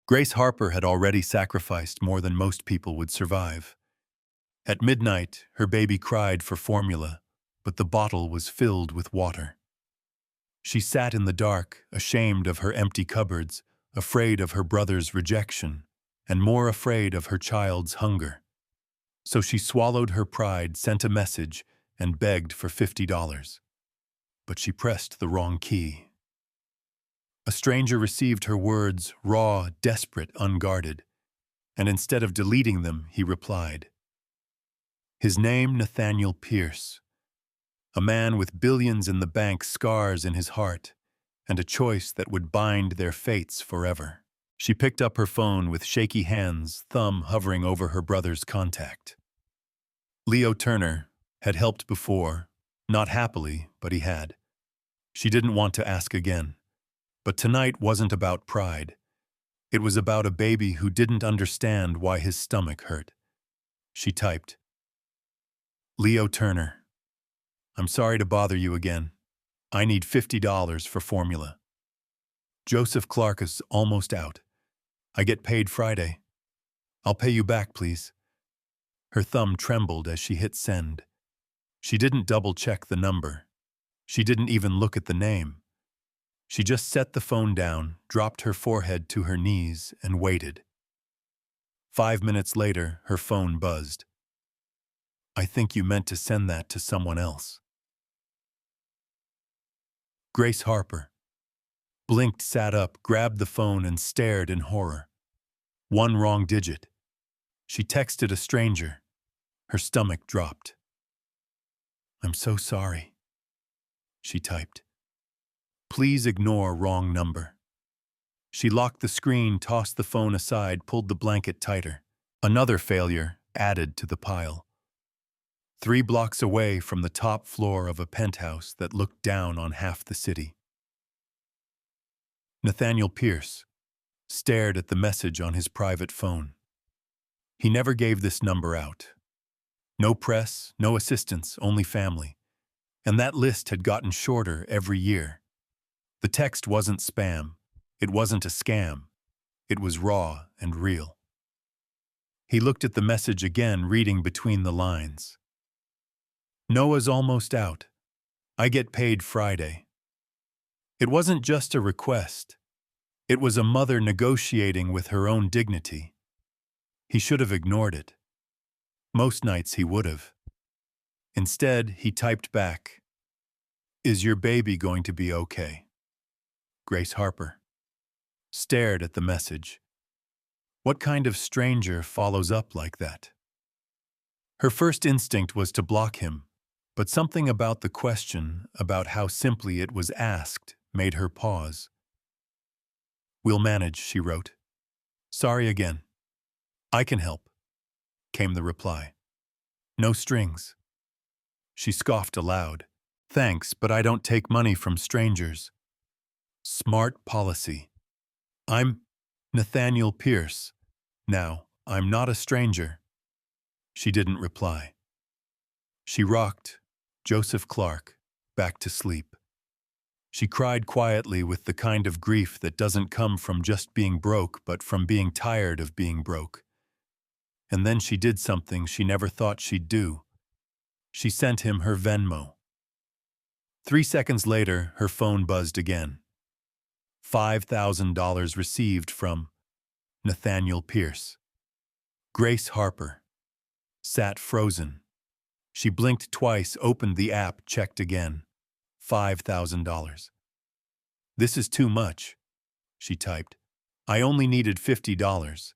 Grace Harper had already sacrificed more than most people would survive. At midnight, her baby cried for formula, but the bottle was filled with water. She sat in the dark, ashamed of her empty cupboards, afraid of her brother's rejection, and more afraid of her child's hunger. So she swallowed her pride, sent a message, and begged for $50. But she pressed the wrong key. A stranger received her words, raw, desperate, unguarded, and instead of deleting them, he replied. His name, Nathaniel Pierce, a man with billions in the bank, scars in his heart, and a choice that would bind their fates forever. She picked up her phone with shaky hands, thumb hovering over her brother's contact. Leo Turner had helped before, not happily, but he had. She didn't want to ask again. But tonight wasn't about pride. It was about a baby who didn't understand why his stomach hurt. She typed, Leo Turner, I'm sorry to bother you again. I need $50 for formula. Joseph Clark is almost out. I get paid Friday. I'll pay you back, please. Her thumb trembled as she hit send. She didn't double-check the number. She didn't even look at the name. She just set the phone down, dropped her forehead to her knees, and waited. 5 minutes later, her phone buzzed. I think you meant to send that to someone else. Grace Harper blinked, sat up, grabbed the phone, and stared in horror. One wrong digit. She texted a stranger. Her stomach dropped. I'm so sorry, she typed. Please ignore wrong number. She locked the screen, tossed the phone aside, pulled the blanket tighter. Another failure added to the pile. 3 blocks away from the top floor of a penthouse that looked down on half the city. Nathaniel Pierce stared at the message on his private phone. He never gave this number out. No press, no assistance, only family. And that list had gotten shorter every year. The text wasn't spam. It wasn't a scam. It was raw and real. He looked at the message again, reading between the lines. Noah's almost out. I get paid Friday. It wasn't just a request. It was a mother negotiating with her own dignity. He should have ignored it. Most nights he would have. Instead, he typed back, Is your baby going to be okay? Grace Harper stared at the message. What kind of stranger follows up like that? Her first instinct was to block him, but something about the question, about how simply it was asked, made her pause. We'll manage, she wrote. Sorry again. I can help, came the reply. No strings. She scoffed aloud. Thanks, but I don't take money from strangers. Smart policy. I'm Nathaniel Pierce. Now, I'm not a stranger. She didn't reply. She rocked Joseph Clark back to sleep. She cried quietly with the kind of grief that doesn't come from just being broke, but from being tired of being broke. And then she did something she never thought she'd do. She sent him her Venmo. 3 seconds later, her phone buzzed again. $5,000 received from Nathaniel Pierce. Grace Harper sat frozen. She blinked twice, opened the app, checked again. $5,000. This is too much, she typed. I only needed $50.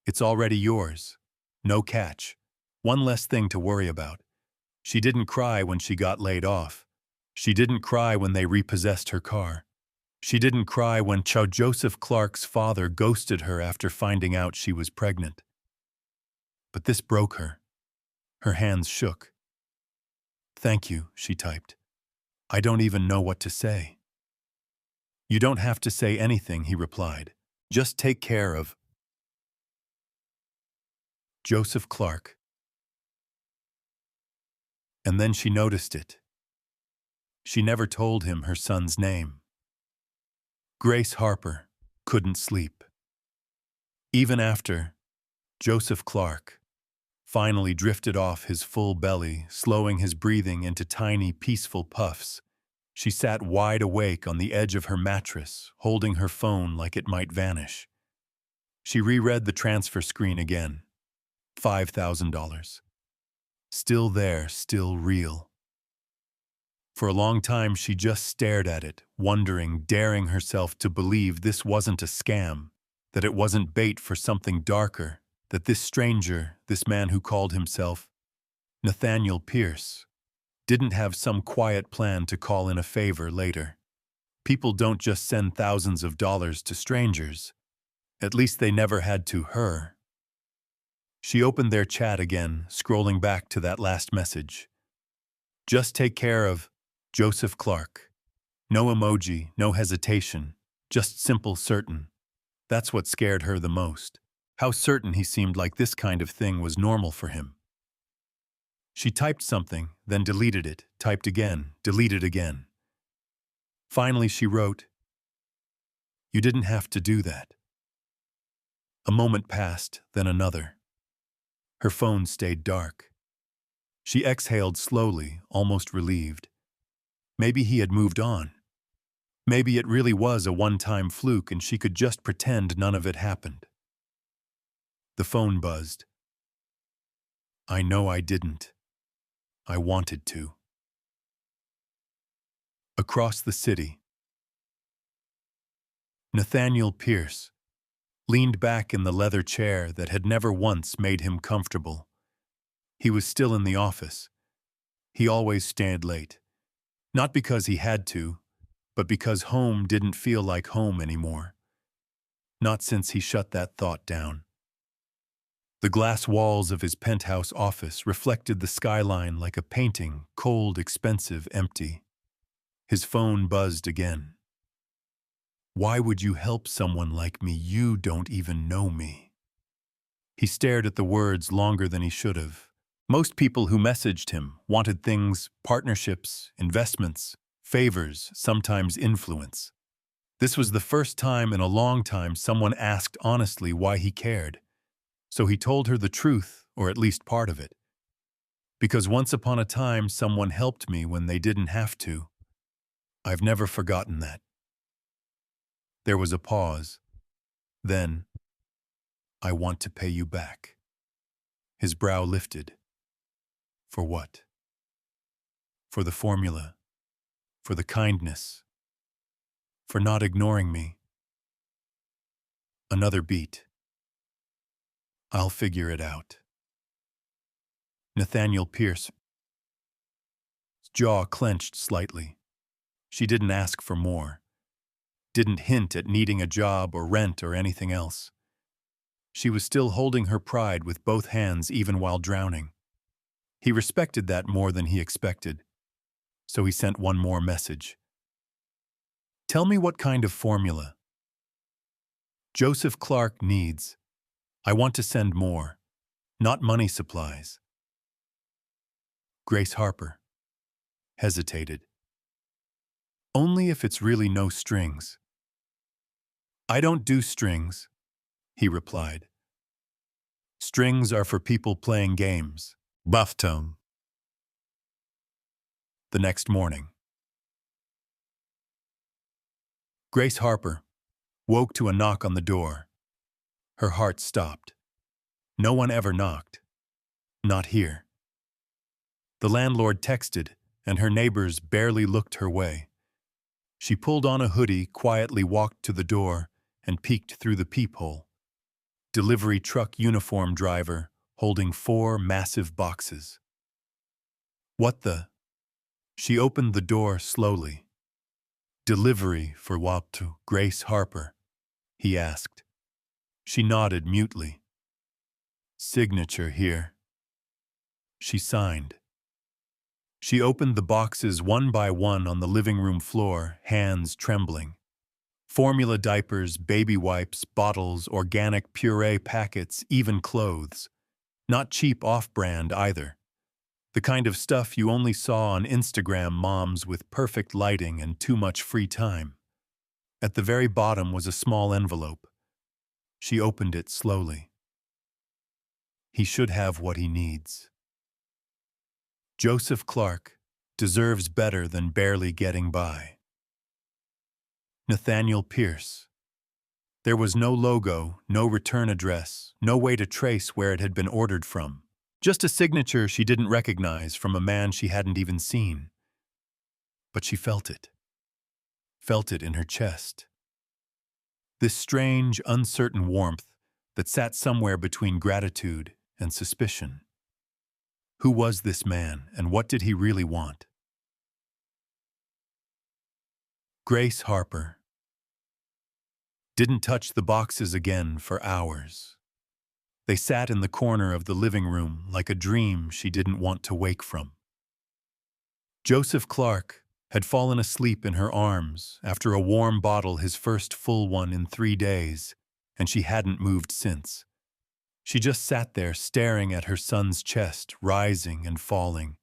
It's already yours. No catch. One less thing to worry about. She didn't cry when she got laid off. She didn't cry when they repossessed her car. She didn't cry when Joseph Clark's father ghosted her after finding out she was pregnant. But this broke her. Her hands shook. Thank you, she typed. I don't even know what to say. You don't have to say anything, he replied. Just take care of Joseph Clark. And then she noticed it. She never told him her son's name. Grace Harper couldn't sleep. Even after Joseph Clark finally drifted off his full belly, slowing his breathing into tiny, peaceful puffs, she sat wide awake on the edge of her mattress, holding her phone like it might vanish. She reread the transfer screen again. $5,000. Still there, still real. For a long time, she just stared at it, wondering, daring herself to believe this wasn't a scam, that it wasn't bait for something darker, that this stranger, this man who called himself Nathaniel Pierce, didn't have some quiet plan to call in a favor later. People don't just send thousands of dollars to strangers. At least they never had to her. She opened their chat again, scrolling back to that last message. Just take care of Joseph Clark. No emoji, no hesitation, just simple certain. That's what scared her the most. How certain he seemed like this kind of thing was normal for him. She typed something, then deleted it, typed again, deleted again. Finally she wrote, "You didn't have to do that." A moment passed, then another. Her phone stayed dark. She exhaled slowly, almost relieved. Maybe he had moved on. Maybe it really was a one-time fluke and she could just pretend none of it happened. The phone buzzed. "I know I didn't. I wanted to." Across the city, Nathaniel Pierce leaned back in the leather chair that had never once made him comfortable. He was still in the office. He always stayed late. Not because he had to, but because home didn't feel like home anymore. Not since he shut that thought down. The glass walls of his penthouse office reflected the skyline like a painting, cold, expensive, empty. His phone buzzed again. "Why would you help someone like me? You don't even know me." He stared at the words longer than he should have. Most people who messaged him wanted things, partnerships, investments, favors, sometimes influence. This was the first time in a long time someone asked honestly why he cared. So he told her the truth, or at least part of it. "Because once upon a time someone helped me when they didn't have to. I've never forgotten that." There was a pause. Then, "I want to pay you back." His brow lifted. For what? For the formula. For the kindness. For not ignoring me. Another beat. "I'll figure it out." Nathaniel Pierce's jaw clenched slightly. She didn't ask for more. Didn't hint at needing a job or rent or anything else. She was still holding her pride with both hands even while drowning. He respected that more than he expected, so he sent one more message. "Tell me what kind of formula." "Joseph Clark needs. I want to send more, not money supplies." Grace Harper hesitated. "Only if it's really no strings." "I don't do strings," he replied. "Strings are for people playing games." Buff tone. The next morning, Grace Harper woke to a knock on the door. Her heart stopped. No one ever knocked. Not here. The landlord texted, and her neighbors barely looked her way. She pulled on a hoodie, quietly walked to the door, and peeked through the peephole. Delivery truck uniform driver holding 4 massive boxes. "What the?" She opened the door slowly. "Delivery for what to Grace Harper?" he asked. She nodded mutely. "Signature here." She signed. She opened the boxes one by one on the living room floor, hands trembling. Formula diapers, baby wipes, bottles, organic puree packets, even clothes. Not cheap off-brand either. The kind of stuff you only saw on Instagram moms with perfect lighting and too much free time. At the very bottom was a small envelope. She opened it slowly. He should have what he needs. Joseph Clark deserves better than barely getting by. Nathaniel Pierce. There was no logo, no return address, no way to trace where it had been ordered from. Just a signature she didn't recognize from a man she hadn't even seen. But she felt it in her chest. This strange, uncertain warmth that sat somewhere between gratitude and suspicion. Who was this man, and what did he really want? Grace Harper didn't touch the boxes again for hours. They sat in the corner of the living room like a dream she didn't want to wake from. Joseph Clark had fallen asleep in her arms after a warm bottle, his first full one in 3 days, and she hadn't moved since. She just sat there staring at her son's chest, rising and falling,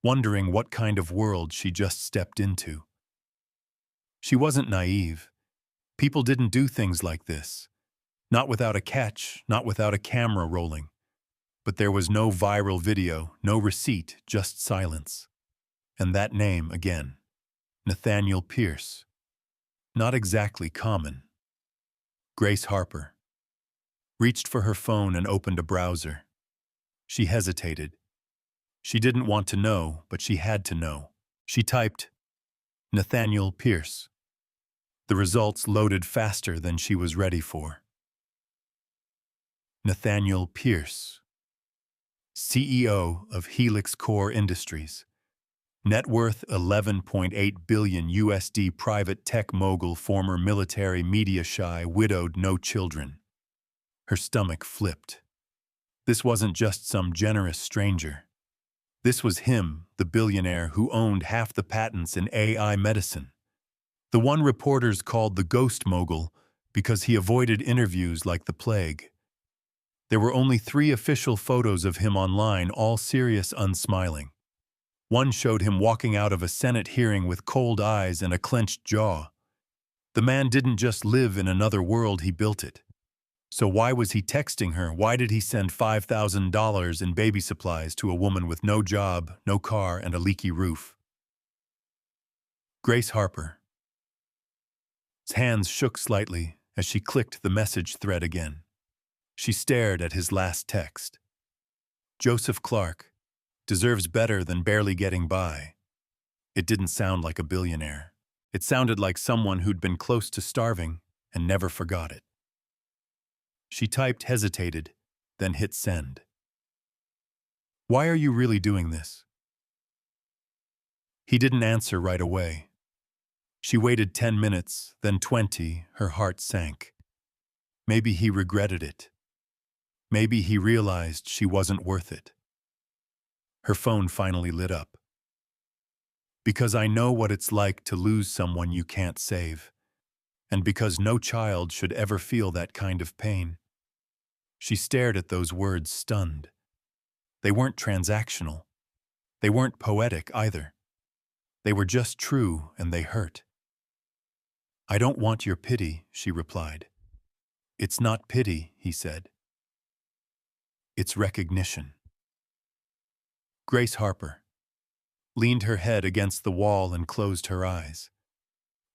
wondering what kind of world she just stepped into. She wasn't naive. People didn't do things like this. Not without a catch, not without a camera rolling. But there was no viral video, no receipt, just silence. And that name again. Nathaniel Pierce. Not exactly common. Grace Harper. Reached for her phone and opened a browser. She hesitated. She didn't want to know, but she had to know. She typed, Nathaniel Pierce. The results loaded faster than she was ready for. Nathaniel Pierce, CEO of Helix Core Industries. Net worth $11.8 billion USD, private tech mogul, former military, media shy, widowed, no children. Her stomach flipped. This wasn't just some generous stranger. This was him, the billionaire who owned half the patents in AI medicine. The one reporters called the ghost mogul because he avoided interviews like the plague. There were only 3 official photos of him online, all serious, unsmiling. One showed him walking out of a Senate hearing with cold eyes and a clenched jaw. The man didn't just live in another world, he built it. So why was he texting her? Why did he send $5,000 in baby supplies to a woman with no job, no car, and a leaky roof? Grace Harper. His hands shook slightly as she clicked the message thread again. She stared at his last text. Joseph Clark deserves better than barely getting by. It didn't sound like a billionaire. It sounded like someone who'd been close to starving and never forgot it. She typed, hesitated, then hit send. Why are you really doing this? He didn't answer right away. She waited 10 minutes, then 20, her heart sank. Maybe he regretted it. Maybe he realized she wasn't worth it. Her phone finally lit up. Because I know what it's like to lose someone you can't save, and because no child should ever feel that kind of pain. She stared at those words, stunned. They weren't transactional. They weren't poetic either. They were just true, and they hurt. I don't want your pity, she replied. It's not pity, he said. It's recognition. Grace Harper leaned her head against the wall and closed her eyes.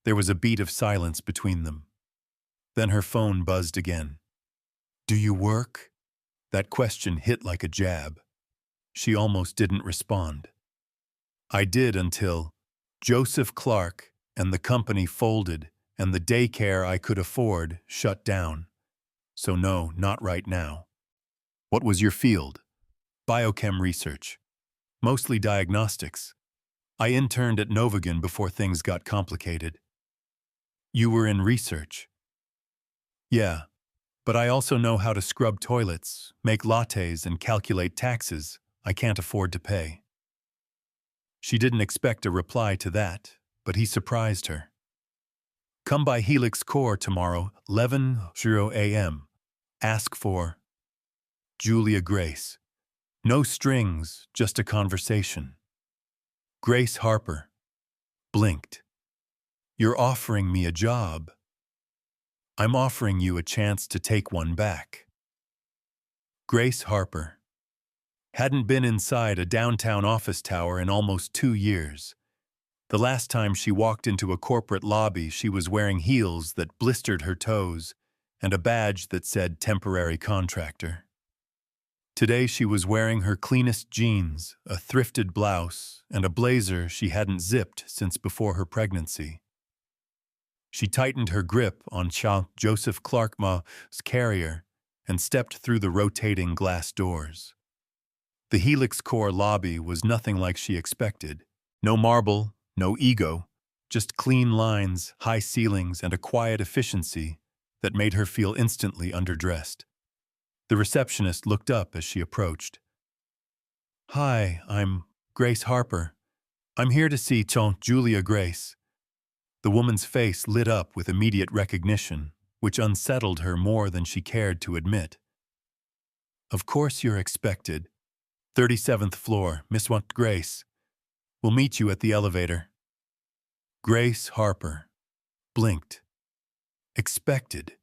There was a beat of silence between them. Then her phone buzzed again. Do you work? That question hit like a jab. She almost didn't respond. I did until Joseph Clark and the company folded and the daycare I could afford shut down. So no, not right now. What was your field? Biochem research. Mostly diagnostics. I interned at Novigan before things got complicated. You were in research? Yeah, but I also know how to scrub toilets, make lattes, and calculate taxes I can't afford to pay. She didn't expect a reply to that, but he surprised her. Come by Helix Core tomorrow, 11:00 a.m. Ask for Julia Grace. No strings, just a conversation. Grace Harper blinked. You're offering me a job. I'm offering you a chance to take one back. Grace Harper hadn't been inside a downtown office tower in almost 2 years. The last time she walked into a corporate lobby, she was wearing heels that blistered her toes and a badge that said temporary contractor. Today she was wearing her cleanest jeans, a thrifted blouse, and a blazer she hadn't zipped since before her pregnancy. She tightened her grip on Joseph Clarkma's carrier and stepped through the rotating glass doors. The Helix Core lobby was nothing like she expected. No marble, no ego, just clean lines, high ceilings, and a quiet efficiency that made her feel instantly underdressed. The receptionist looked up as she approached. "Hi, I'm Grace Harper. I'm here to see Julia Grace." The woman's face lit up with immediate recognition, which unsettled her more than she cared to admit. "Of course you're expected. 37th floor, Miss Grace. We'll meet you at the elevator." Grace Harper blinked. Expected.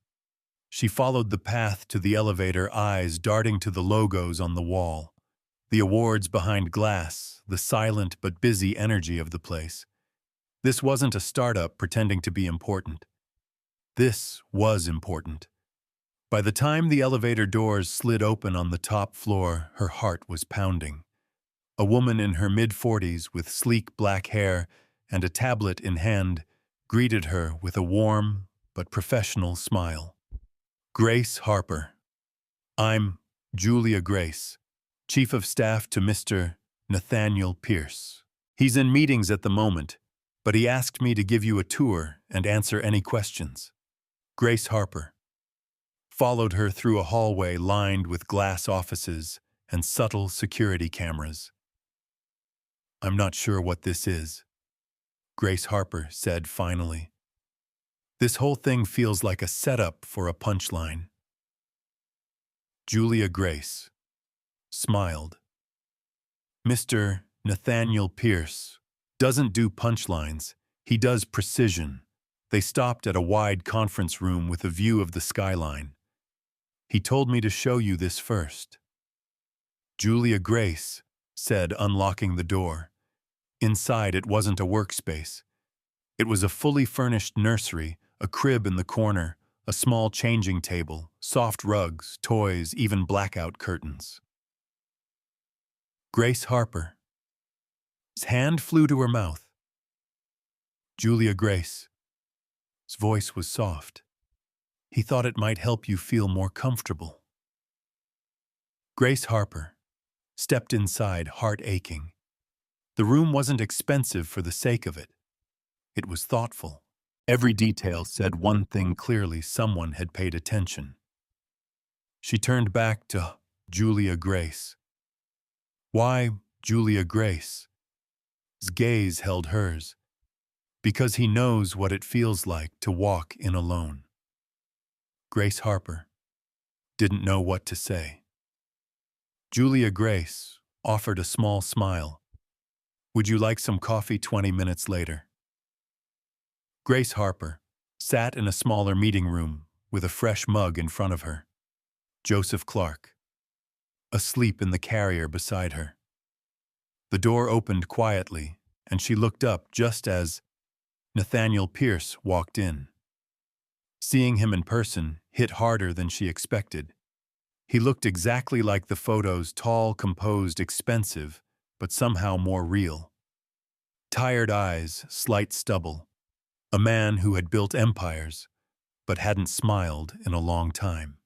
She followed the path to the elevator, eyes darting to the logos on the wall, the awards behind glass, the silent but busy energy of the place. This wasn't a startup pretending to be important. This was important. By the time the elevator doors slid open on the top floor, her heart was pounding. A woman in her mid-40s with sleek black hair and a tablet in hand greeted her with a warm but professional smile. "Grace Harper. I'm Julia Grace, Chief of Staff to Mr. Nathaniel Pierce. He's in meetings at the moment, but he asked me to give you a tour and answer any questions." Grace Harper followed her through a hallway lined with glass offices and subtle security cameras. "I'm not sure what this is," Grace Harper said finally. "This whole thing feels like a setup for a punchline." Julia Grace smiled. "Mr. Nathaniel Pierce doesn't do punchlines, he does precision." They stopped at a wide conference room with a view of the skyline. "He told me to show you this first." Julia Grace said, unlocking the door. Inside, it wasn't a workspace. It was a fully furnished nursery, a crib in the corner, a small changing table, soft rugs, toys, even blackout curtains. Grace Harper. His hand flew to her mouth. Julia Grace. His voice was soft. He thought it might help you feel more comfortable. Grace Harper stepped inside, heart aching. The room wasn't expensive for the sake of it. It was thoughtful. Every detail said one thing clearly: someone had paid attention. She turned back to Julia Grace. "Why Julia Grace?" His gaze held hers. "Because he knows what it feels like to walk in alone." Grace Harper didn't know what to say. Julia Grace offered a small smile. "Would you like some coffee 20 minutes later?" Grace Harper sat in a smaller meeting room with a fresh mug in front of her. Joseph Clark, asleep in the carrier beside her. The door opened quietly, and she looked up just as Nathaniel Pierce walked in. Seeing him in person hit harder than she expected. He looked exactly like the photos: tall, composed, expensive, but somehow more real. Tired eyes, slight stubble. A man who had built empires, but hadn't smiled in a long time.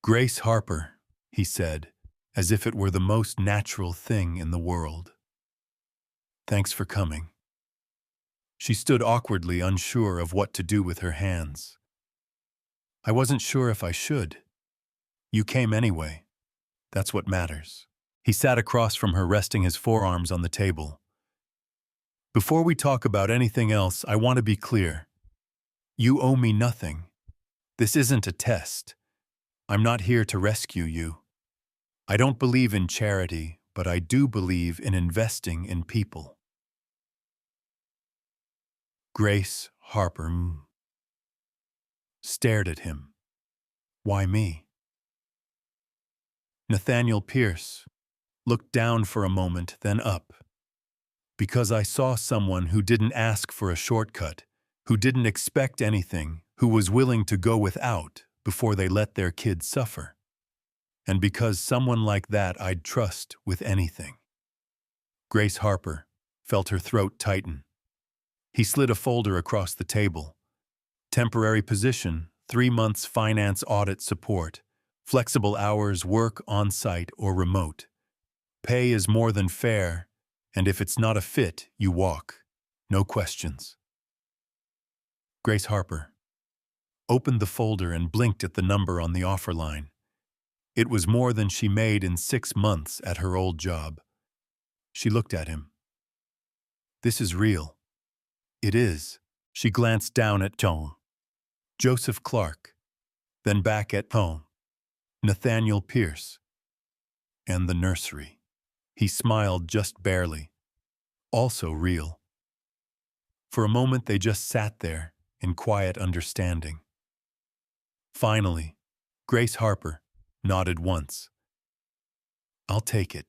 "Grace Harper," he said, as if it were the most natural thing in the world. "Thanks for coming." She stood awkwardly, unsure of what to do with her hands. "I wasn't sure if I should. You came anyway. That's what matters." He sat across from her, resting his forearms on the table. "Before we talk about anything else, I want to be clear. You owe me nothing. This isn't a test. I'm not here to rescue you. I don't believe in charity, but I do believe in investing in people." Grace Harper. stared at him. Why me? Nathaniel Pierce looked down for a moment, then up. Because I saw someone who didn't ask for a shortcut, who didn't expect anything, who was willing to go without before they let their kids suffer. And because someone like that I'd trust with anything. Grace Harper felt her throat tighten. He slid a folder across the table. Temporary position, 3 months finance audit support. Flexible hours, work on-site or remote. Pay is more than fair, and if it's not a fit, you walk. No questions. Grace Harper opened the folder and blinked at the number on the offer line. It was more than she made in 6 months at her old job. She looked at him. This is real. It is. She glanced down at Tom. Joseph Clark. Then back at Tom. Nathaniel Pierce. And the nursery. He smiled just barely. Also real. For a moment they just sat there in quiet understanding. Finally, Grace Harper nodded once. I'll take it.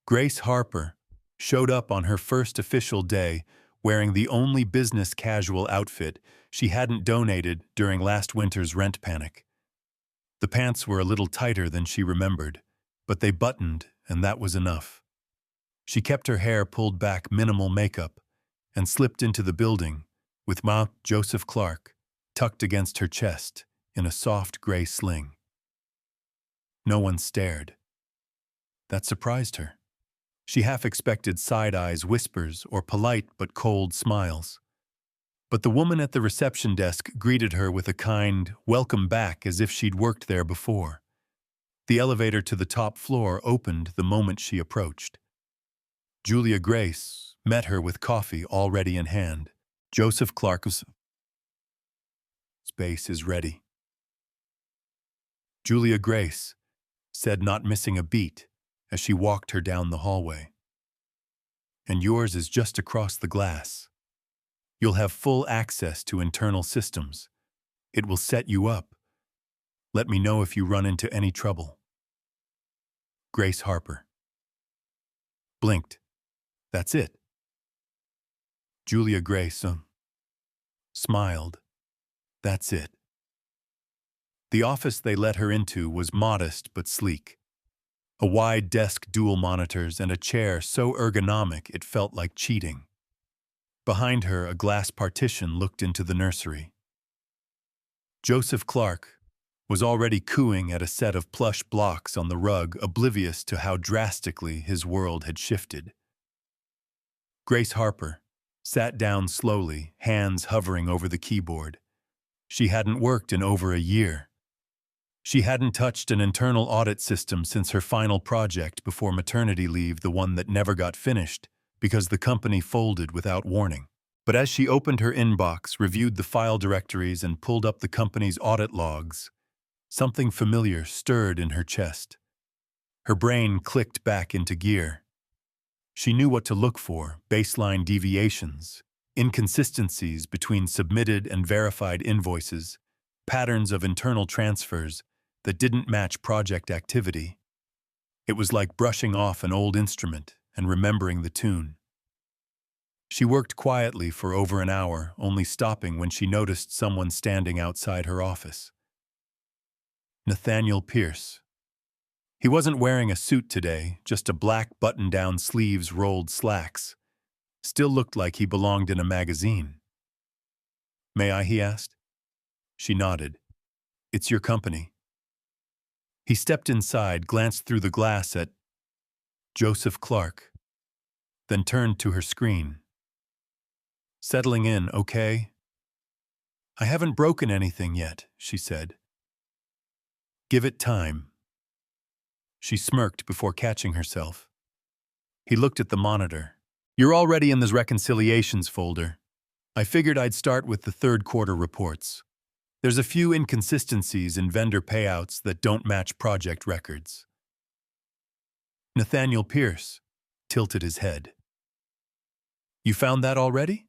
Grace Harper showed up on her first official day wearing the only business casual outfit she hadn't donated during last winter's rent panic. The pants were a little tighter than she remembered, but they buttoned, and that was enough. She kept her hair pulled back, minimal makeup, and slipped into the building with Joseph Clark tucked against her chest in a soft gray sling. No one stared. That surprised her. She half expected side eyes, whispers, or polite but cold smiles. But the woman at the reception desk greeted her with a kind welcome back as if she'd worked there before. The elevator to the top floor opened the moment she approached. Julia Grace met her with coffee already in hand. Joseph Clark's space is ready. Julia Grace said, not missing a beat, as she walked her down the hallway. And yours is just across the glass. You'll have full access to internal systems. It will set you up. Let me know if you run into any trouble. Grace Harper blinked. That's it. Julia Grace smiled. That's it. The office they let her into was modest but sleek. A wide desk, dual monitors, and a chair so ergonomic it felt like cheating. Behind her, a glass partition looked into the nursery. Joseph Clark was already cooing at a set of plush blocks on the rug, oblivious to how drastically his world had shifted. Grace Harper sat down slowly, hands hovering over the keyboard. She hadn't worked in over a year. She hadn't touched an internal audit system since her final project before maternity leave, the one that never got finished because the company folded without warning. But as she opened her inbox, reviewed the file directories, and pulled up the company's audit logs, something familiar stirred in her chest. Her brain clicked back into gear. She knew what to look for: baseline deviations, inconsistencies between submitted and verified invoices, patterns of internal transfers that didn't match project activity. It was like brushing off an old instrument and remembering the tune. She worked quietly for over an hour, only stopping when she noticed someone standing outside her office. Nathaniel Pierce. He wasn't wearing a suit today, just a black button-down, sleeves rolled slacks. Still looked like he belonged in a magazine. May I? He asked. She nodded. It's your company. He stepped inside, glanced through the glass at Joseph Clark, then turned to her screen. Settling in, okay? I haven't broken anything yet, she said. Give it time. She smirked before catching herself. He looked at the monitor. You're already in this reconciliations folder. I figured I'd start with the third quarter reports. There's a few inconsistencies in vendor payouts that don't match project records. Nathaniel Pierce tilted his head. You found that already?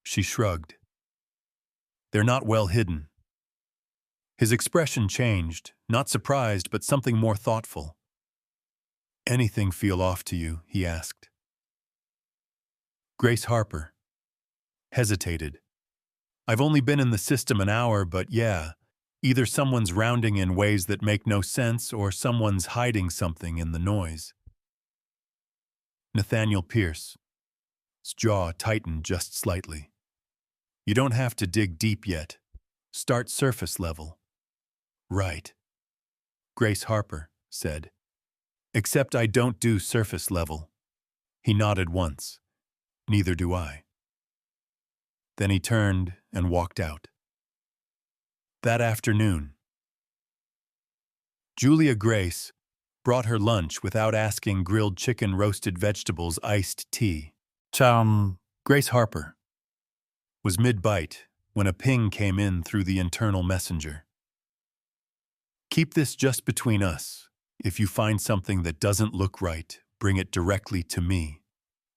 She shrugged. They're not well hidden. His expression changed, not surprised, but something more thoughtful. Anything feel off to you? He asked. Grace Harper hesitated. I've only been in the system an hour, but yeah, either someone's rounding in ways that make no sense or someone's hiding something in the noise. Nathaniel Pierce's jaw tightened just slightly. You don't have to dig deep yet. Start surface level. Right. Grace Harper said. Except I don't do surface level. He nodded once. Neither do I. Then he turned and walked out. That afternoon, Julia Grace brought her lunch without asking, grilled chicken, roasted vegetables, iced tea. Grace Harper was mid-bite when a ping came in through the internal messenger. Keep this just between us. If you find something that doesn't look right, bring it directly to me.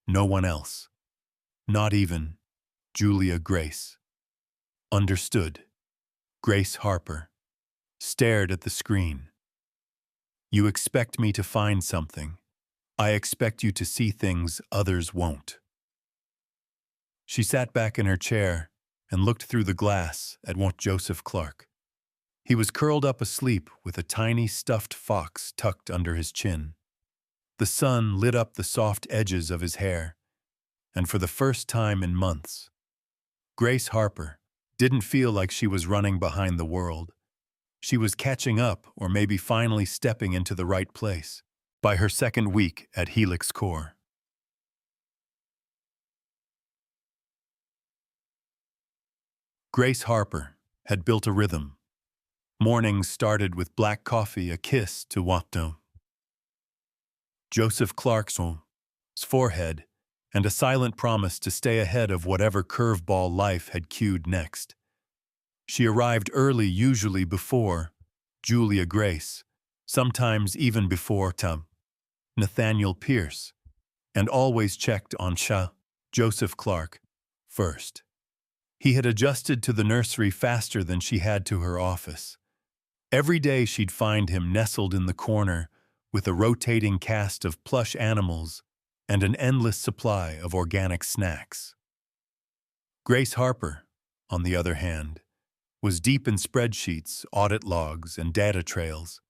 No one else. Not even Julia Grace. Understood. Grace Harper stared at the screen. You expect me to find something. I expect you to see things others won't. She sat back in her chair and looked through the glass at Joseph Clark. He was curled up asleep with a tiny stuffed fox tucked under his chin. The sun lit up the soft edges of his hair, and for the first time in months, Grace Harper didn't feel like she was running behind the world. She was catching up, or maybe finally stepping into the right place, by her second week at Helix Core. Grace Harper had built a rhythm. Mornings started with black coffee, a kiss to Watto, Joseph Clark's forehead, and a silent promise to stay ahead of whatever curveball life had cued next. She arrived early, usually before Julia Grace, sometimes even before Nathaniel Pierce, and always checked on Joseph Clark first. He had adjusted to the nursery faster than she had to her office. Every day she'd find him nestled in the corner with a rotating cast of plush animals and an endless supply of organic snacks. Grace Harper, on the other hand, was deep in spreadsheets, audit logs, and data trails.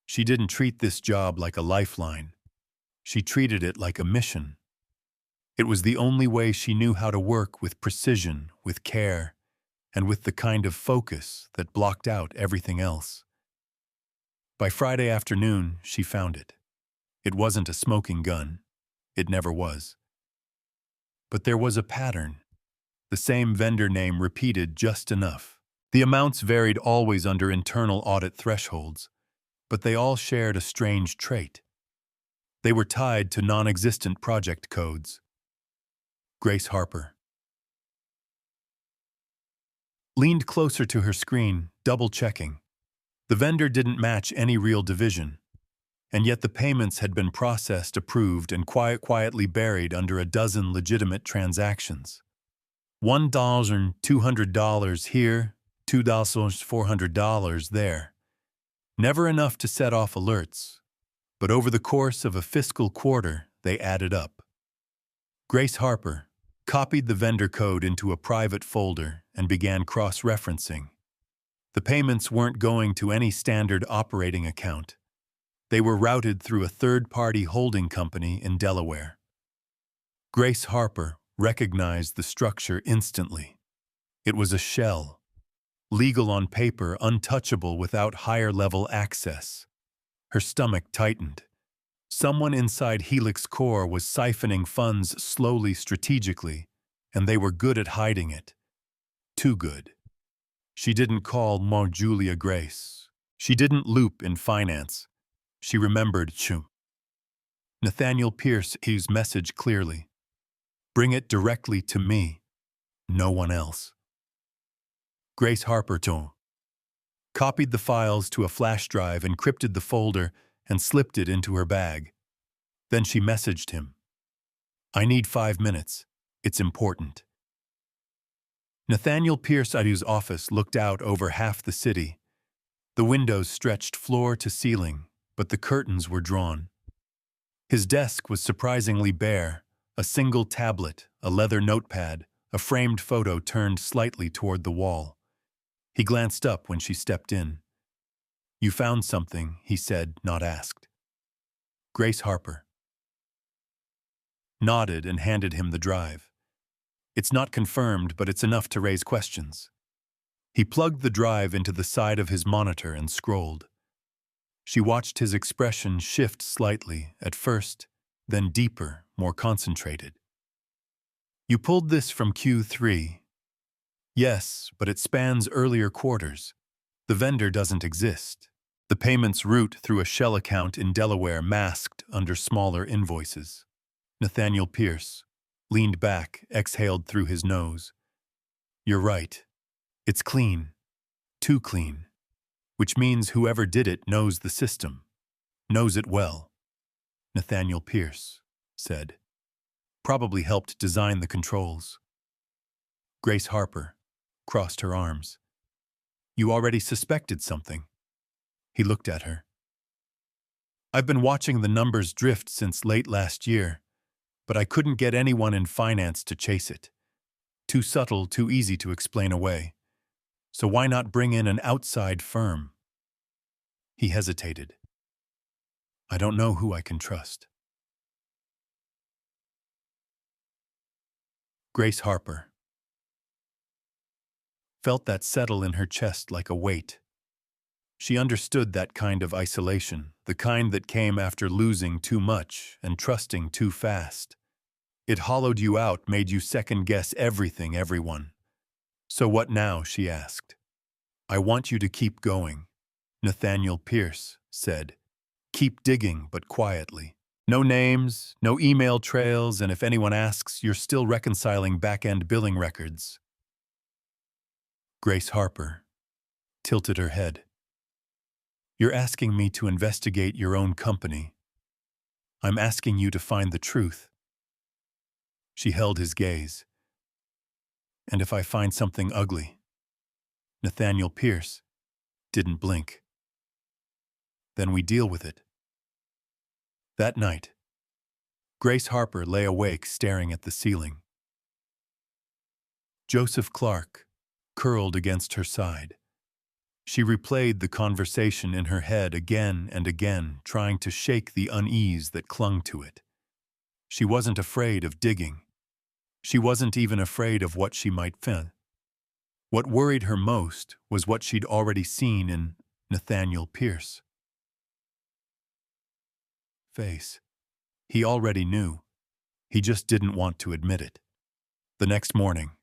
She didn't treat this job like a lifeline. She treated it like a mission. It was the only way she knew how to work with precision, with care, and with the kind of focus that blocked out everything else. By Friday afternoon, she found it. It wasn't a smoking gun. It never was. But there was a pattern. The same vendor name repeated just enough. The amounts varied always under internal audit thresholds, but they all shared a strange trait. They were tied to non-existent project codes. Grace Harper leaned closer to her screen, double-checking. The vendor didn't match any real division, and yet the payments had been processed, approved, and quietly buried under a dozen legitimate transactions. $1,200 here, $2,400 there. Never enough to set off alerts, but over the course of a fiscal quarter, they added up. Grace Harper copied the vendor code into a private folder and began cross-referencing. The payments weren't going to any standard operating account. They were routed through a third-party holding company in Delaware. Grace Harper recognized the structure instantly. It was a shell, legal on paper, untouchable without higher-level access. Her stomach tightened. Someone inside Helix Core was siphoning funds slowly, strategically, and they were good at hiding it. Too good. She didn't call Julia Grace. She didn't loop in finance. She remembered Nathaniel Pierce's message clearly. Bring it directly to me, no one else. Grace Harper copied the files to a flash drive, encrypted the folder, and slipped it into her bag. Then she messaged him. I need 5 minutes. It's important. Nathaniel Pierce's office looked out over half the city. The windows stretched floor to ceiling, but the curtains were drawn. His desk was surprisingly bare, a single tablet, a leather notepad, a framed photo turned slightly toward the wall. He glanced up when she stepped in. "You found something," he said, not asked. Grace Harper nodded and handed him the drive. "It's not confirmed, but it's enough to raise questions." He plugged the drive into the side of his monitor and scrolled. She watched his expression shift slightly, at first, then deeper, more concentrated. "You pulled this from Q3. Yes, but it spans earlier quarters. The vendor doesn't exist. The payments route through a shell account in Delaware masked under smaller invoices." Nathaniel Pierce leaned back, exhaled through his nose. "You're right. It's clean. Too clean. Which means whoever did it knows the system. Knows it well." Nathaniel Pierce said. "Probably helped design the controls." Grace Harper crossed her arms. "You already suspected something." He looked at her. "I've been watching the numbers drift since late last year, but I couldn't get anyone in finance to chase it. Too subtle, too easy to explain away. So why not bring in an outside firm?" He hesitated. "I don't know who I can trust." Grace Harper felt that settle in her chest like a weight. She understood that kind of isolation, the kind that came after losing too much and trusting too fast. It hollowed you out, made you second-guess everything, everyone. "So what now?" she asked. "I want you to keep going," Nathaniel Pierce said. "Keep digging, but quietly. No names, no email trails, and if anyone asks, you're still reconciling back-end billing records." Grace Harper tilted her head. "You're asking me to investigate your own company. I'm asking you to find the truth." She held his gaze. "And if I find something ugly?" Nathaniel Pierce didn't blink. "Then we deal with it." That night, Grace Harper lay awake staring at the ceiling. Joseph Clark curled against her side. She replayed the conversation in her head again and again, trying to shake the unease that clung to it. She wasn't afraid of digging. She wasn't even afraid of what she might find. What worried her most was what she'd already seen in Nathaniel Pierce. Face. He already knew. He just didn't want to admit it. The next morning,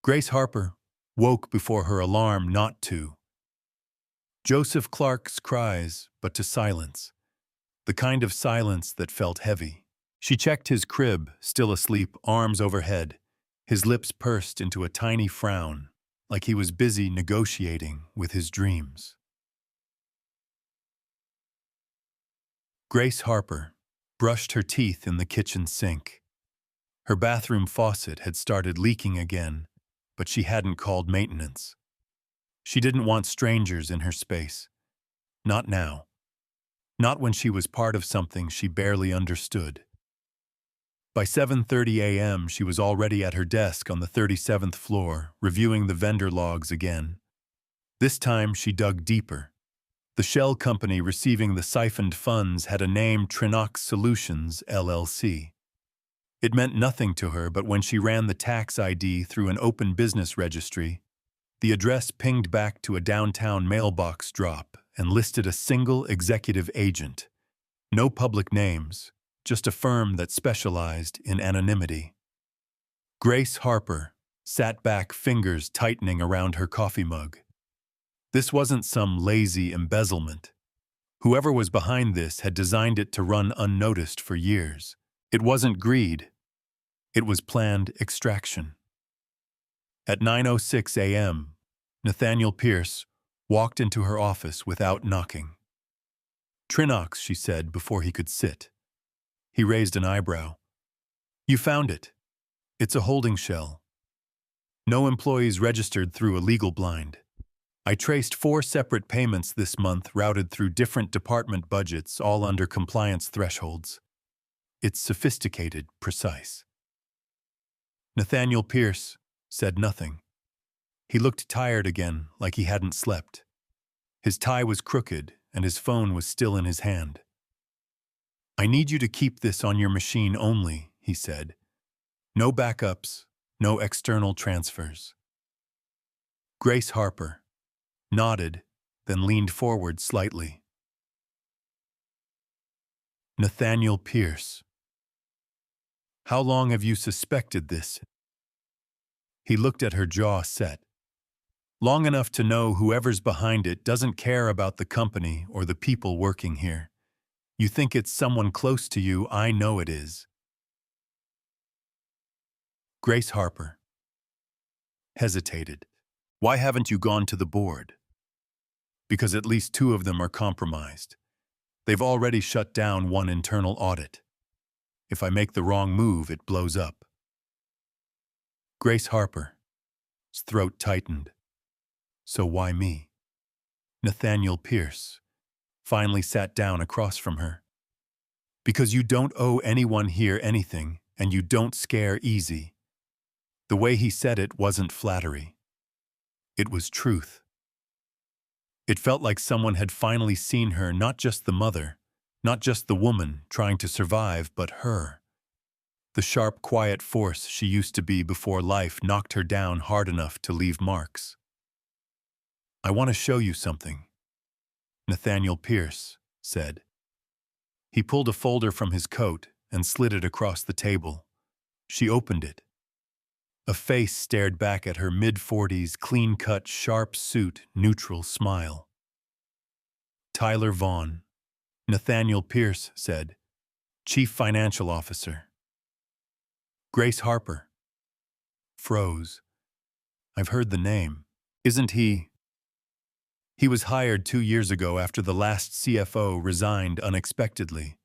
Grace Harper woke before her alarm not to. Joseph Clark's cries, but to silence. The kind of silence that felt heavy. She checked his crib, still asleep, arms overhead, his lips pursed into a tiny frown, like he was busy negotiating with his dreams. Grace Harper brushed her teeth in the kitchen sink. Her bathroom faucet had started leaking again, but she hadn't called maintenance. She didn't want strangers in her space. Not now. Not when she was part of something she barely understood. By 7:30 a.m., she was already at her desk on the 37th floor, reviewing the vendor logs again. This time, she dug deeper. The shell company receiving the siphoned funds had a name: Trinox Solutions, LLC. It meant nothing to her, but when she ran the tax ID through an open business registry, the address pinged back to a downtown mailbox drop and listed a single executive agent. No public names, just a firm that specialized in anonymity. Grace Harper sat back, fingers tightening around her coffee mug. This wasn't some lazy embezzlement. Whoever was behind this had designed it to run unnoticed for years. It wasn't greed. It was planned extraction. At 9:06 a.m., Nathaniel Pierce walked into her office without knocking. "Trinox," she said before he could sit. He raised an eyebrow. "You found it. It's a holding shell." No employees registered through a legal blind. I traced 4 separate payments this month routed through different department budgets, all under compliance thresholds. It's sophisticated, precise. Nathaniel Pierce said nothing. He looked tired again, like he hadn't slept. His tie was crooked, and his phone was still in his hand. "I need you to keep this on your machine only," he said. "No backups, no external transfers." Grace Harper nodded, then leaned forward slightly. "Nathaniel Pierce, how long have you suspected this?" He looked at her, jaw set. "Long enough to know whoever's behind it doesn't care about the company or the people working here. You think it's someone close to you, I know it is." Grace Harper hesitated. "Why haven't you gone to the board?" "Because at least 2 of them are compromised. They've already shut down one internal audit. If I make the wrong move, it blows up." Grace Harper's throat tightened. "So why me?" Nathaniel Pierce finally sat down across from her. "Because you don't owe anyone here anything, and you don't scare easy." The way he said it wasn't flattery. It was truth. It felt like someone had finally seen her, not just the mother, not just the woman trying to survive, but her. The sharp, quiet force she used to be before life knocked her down hard enough to leave marks. "I want to show you something," Nathaniel Pierce said. He pulled a folder from his coat and slid it across the table. She opened it. A face stared back at her, mid-40s, clean-cut, sharp suit, neutral smile. "Tyler Vaughn," Nathaniel Pierce said, "Chief Financial Officer." Grace Harper froze. "I've heard the name. Isn't he?" "He was hired 2 years ago after the last CFO resigned unexpectedly.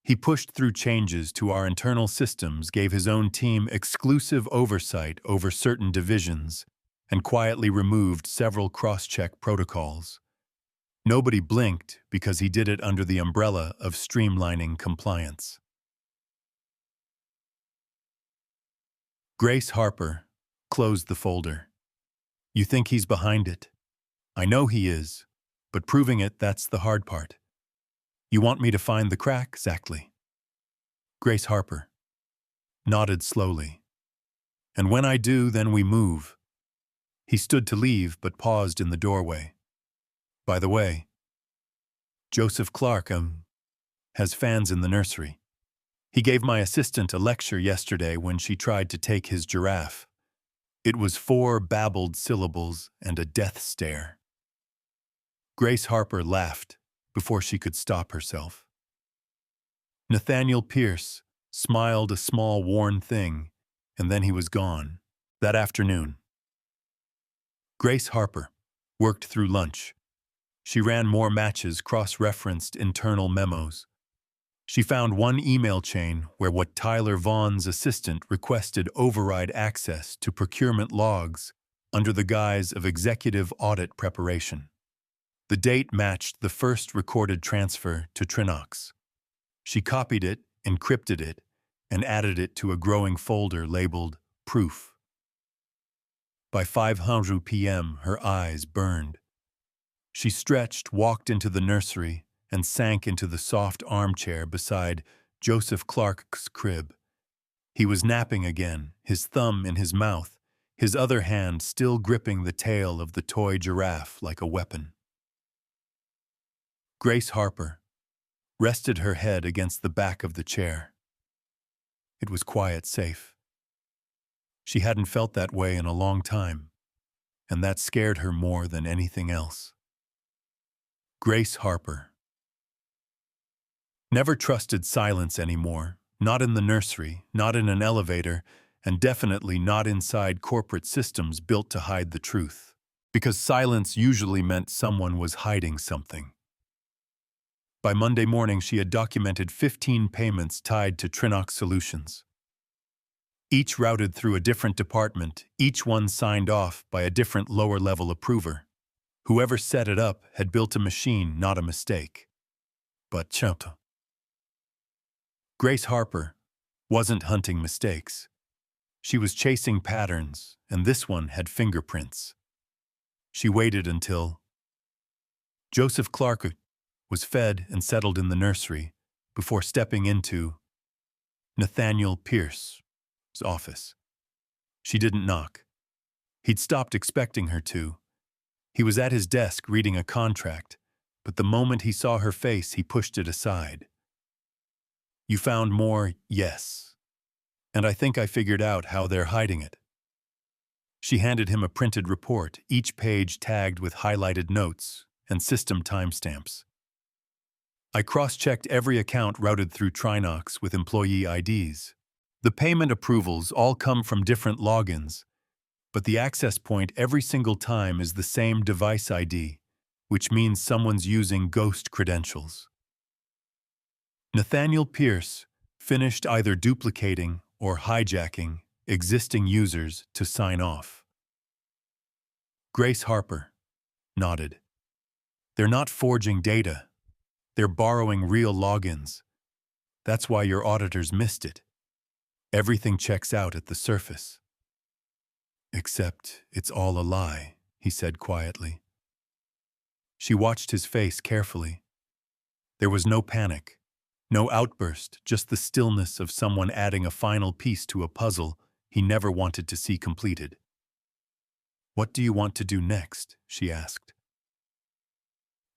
He pushed through changes to our internal systems, gave his own team exclusive oversight over certain divisions, and quietly removed several cross-check protocols. Nobody blinked because he did it under the umbrella of streamlining compliance." Grace Harper closed the folder. "You think he's behind it? I know he is, but proving it, that's the hard part. You want me to find the crack, exactly?" Grace Harper nodded slowly. "And when I do, then we move." He stood to leave, but paused in the doorway. "By the way, Joseph Clark has fans in the nursery. He gave my assistant a lecture yesterday when she tried to take his giraffe. It was 4 babbled syllables and a death stare." Grace Harper laughed before she could stop herself. Nathaniel Pierce smiled, a small, worn thing, and then he was gone. That afternoon, Grace Harper worked through lunch. She ran more matches, cross-referenced internal memos. She found one email chain where what Tyler Vaughn's assistant requested override access to procurement logs under the guise of executive audit preparation. The date matched the first recorded transfer to Trinox. She copied it, encrypted it, and added it to a growing folder labeled Proof. By 5:00 p.m., her eyes burned. She stretched, walked into the nursery, and sank into the soft armchair beside Joseph Clark's crib. He was napping again, his thumb in his mouth, his other hand still gripping the tail of the toy giraffe like a weapon. Grace Harper rested her head against the back of the chair. It was quiet, safe. She hadn't felt that way in a long time, and that scared her more than anything else. Grace Harper never trusted silence anymore, not in the nursery, not in an elevator, and definitely not inside corporate systems built to hide the truth, because silence usually meant someone was hiding something. By Monday morning, she had documented 15 payments tied to Trinox Solutions. each routed through a different department, each one signed off by a different lower-level approver. Whoever set it up had built a machine, not a mistake. But Grace Harper wasn't hunting mistakes. She was chasing patterns, and this one had fingerprints. She waited until Joseph Clark was fed and settled in the nursery before stepping into Nathaniel Pierce's office. She didn't knock. He'd stopped expecting her to. He was at his desk reading a contract, but the moment he saw her face, he pushed it aside. "You found more?" "Yes. And I think I figured out how they're hiding it." She handed him a printed report, each page tagged with highlighted notes and system timestamps. "I cross-checked every account routed through Trinox with employee IDs. The payment approvals all come from different logins, but the access point every single time is the same device ID, which means someone's using ghost credentials." Nathaniel Pierce finished either duplicating or hijacking existing users to sign off. Grace Harper nodded. "They're not forging data. They're borrowing real logins. That's why your auditors missed it. Everything checks out at the surface." "Except it's all a lie," he said quietly. She watched his face carefully. There was no panic, no outburst, just the stillness of someone adding a final piece to a puzzle he never wanted to see completed. "What do you want to do next?" she asked.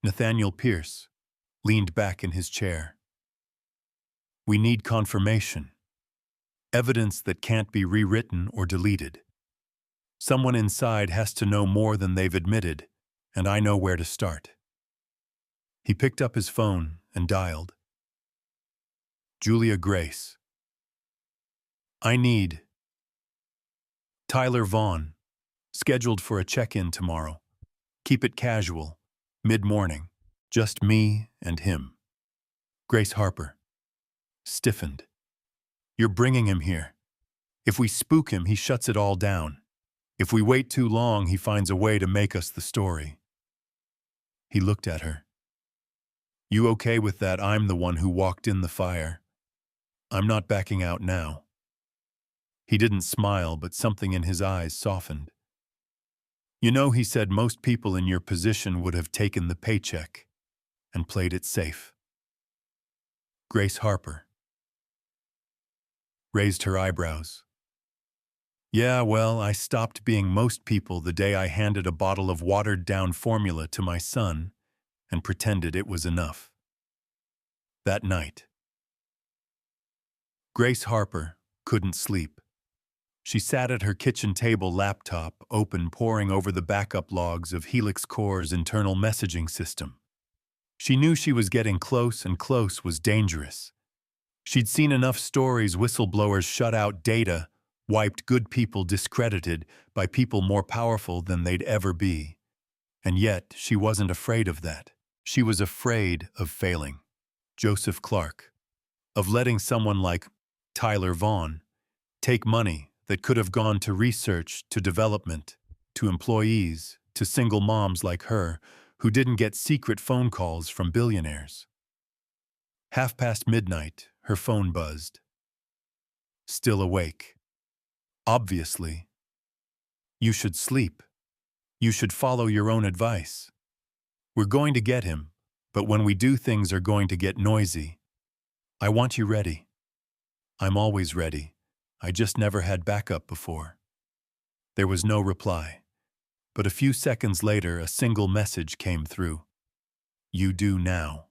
Nathaniel Pierce leaned back in his chair. "We need confirmation. Evidence that can't be rewritten or deleted. Someone inside has to know more than they've admitted, and I know where to start." He picked up his phone and dialed. "Julia Grace. I need Tyler Vaughn, scheduled for a check-in tomorrow. Keep it casual, mid-morning, just me and him." Grace Harper stiffened. "You're bringing him here. If we spook him, he shuts it all down. If we wait too long, he finds a way to make us the story." He looked at her. "You okay with that? I'm the one who walked in the fire. I'm not backing out now." He didn't smile, but something in his eyes softened. "You know," he said, "most people in your position would have taken the paycheck and played it safe." Grace Harper raised her eyebrows. "Yeah, well, I stopped being most people the day I handed a bottle of watered-down formula to my son and pretended it was enough." That night, Grace Harper couldn't sleep. She sat at her kitchen table, laptop open, poring over the backup logs of Helix Core's internal messaging system. She knew she was getting close, and close was dangerous. She'd seen enough stories whistleblowers shut out data, wiped good people discredited by people more powerful than they'd ever be. And yet, she wasn't afraid of that. She was afraid of failing. Joseph Clark. Of letting someone like Tyler Vaughn take money that could have gone to research, to development, to employees, to single moms like her who didn't get secret phone calls from billionaires. midnight, her phone buzzed. Still awake. Obviously. "You should sleep. You should follow your own advice. We're going to get him, but when we do, things are going to get noisy. I want you ready." "I'm always ready. I just never had backup before." There was no reply, but a few seconds later a single message came through. "You do now."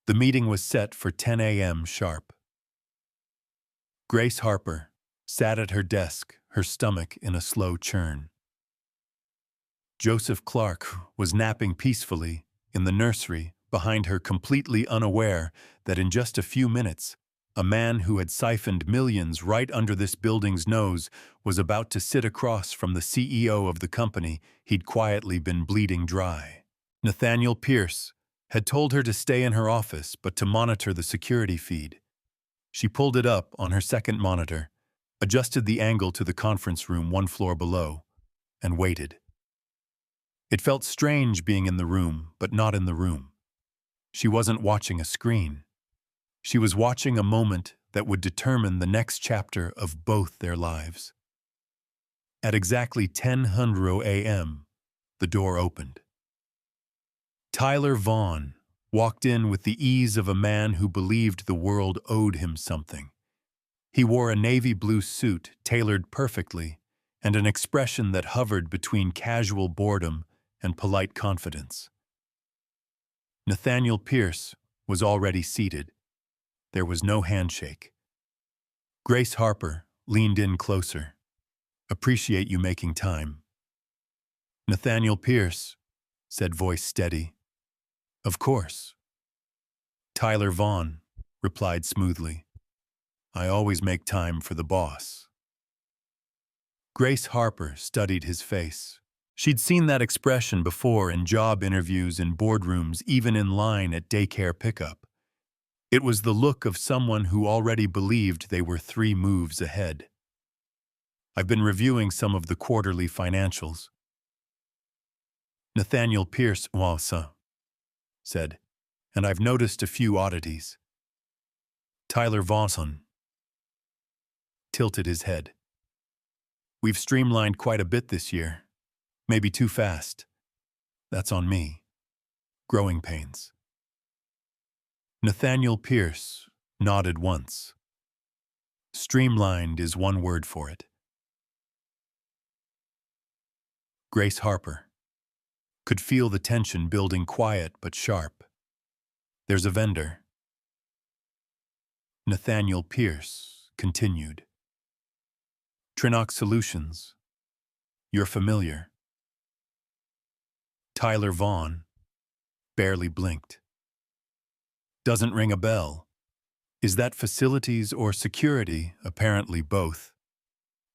The meeting was set for 10 a.m. sharp. Grace Harper sat at her desk, her stomach in a slow churn. Joseph Clark was napping peacefully in the nursery behind her, completely unaware that in just a few minutes, a man who had siphoned millions right under this building's nose was about to sit across from the CEO of the company he'd quietly been bleeding dry. Nathaniel Pierce had told her to stay in her office but to monitor the security feed. She pulled it up on her second monitor, adjusted the angle to the conference room one floor below, and waited. It felt strange being in the room, but not in the room. She wasn't watching a screen. She was watching a moment that would determine the next chapter of both their lives. At exactly 10:00 a.m., the door opened. Tyler Vaughn walked in with the ease of a man who believed the world owed him something. He wore a navy blue suit tailored perfectly and an expression that hovered between casual boredom and polite confidence. Nathaniel Pierce was already seated. There was no handshake. Grace Harper leaned in closer. "Appreciate you making time." "Nathaniel Pierce," said voice steady. "Of course." Tyler Vaughn replied smoothly. "I always make time for the boss." Grace Harper studied his face. She'd seen that expression before in job interviews, in boardrooms, even in line at daycare pickup. It was the look of someone who already believed they were 3 moves ahead. "I've been reviewing some of the quarterly financials." Nathaniel Pierce said, "And I've noticed a few oddities." Tyler Vaughn tilted his head. "We've streamlined quite a bit this year. Maybe too fast. That's on me. Growing pains." Nathaniel Pierce nodded once. Streamlined is one word for it. Grace Harper could feel the tension building, quiet but sharp. "There's a vendor." Nathaniel Pierce continued. "Trinox Solutions. You're familiar." Tyler Vaughn barely blinked. "Doesn't ring a bell. Is that facilities or security?" "Apparently both.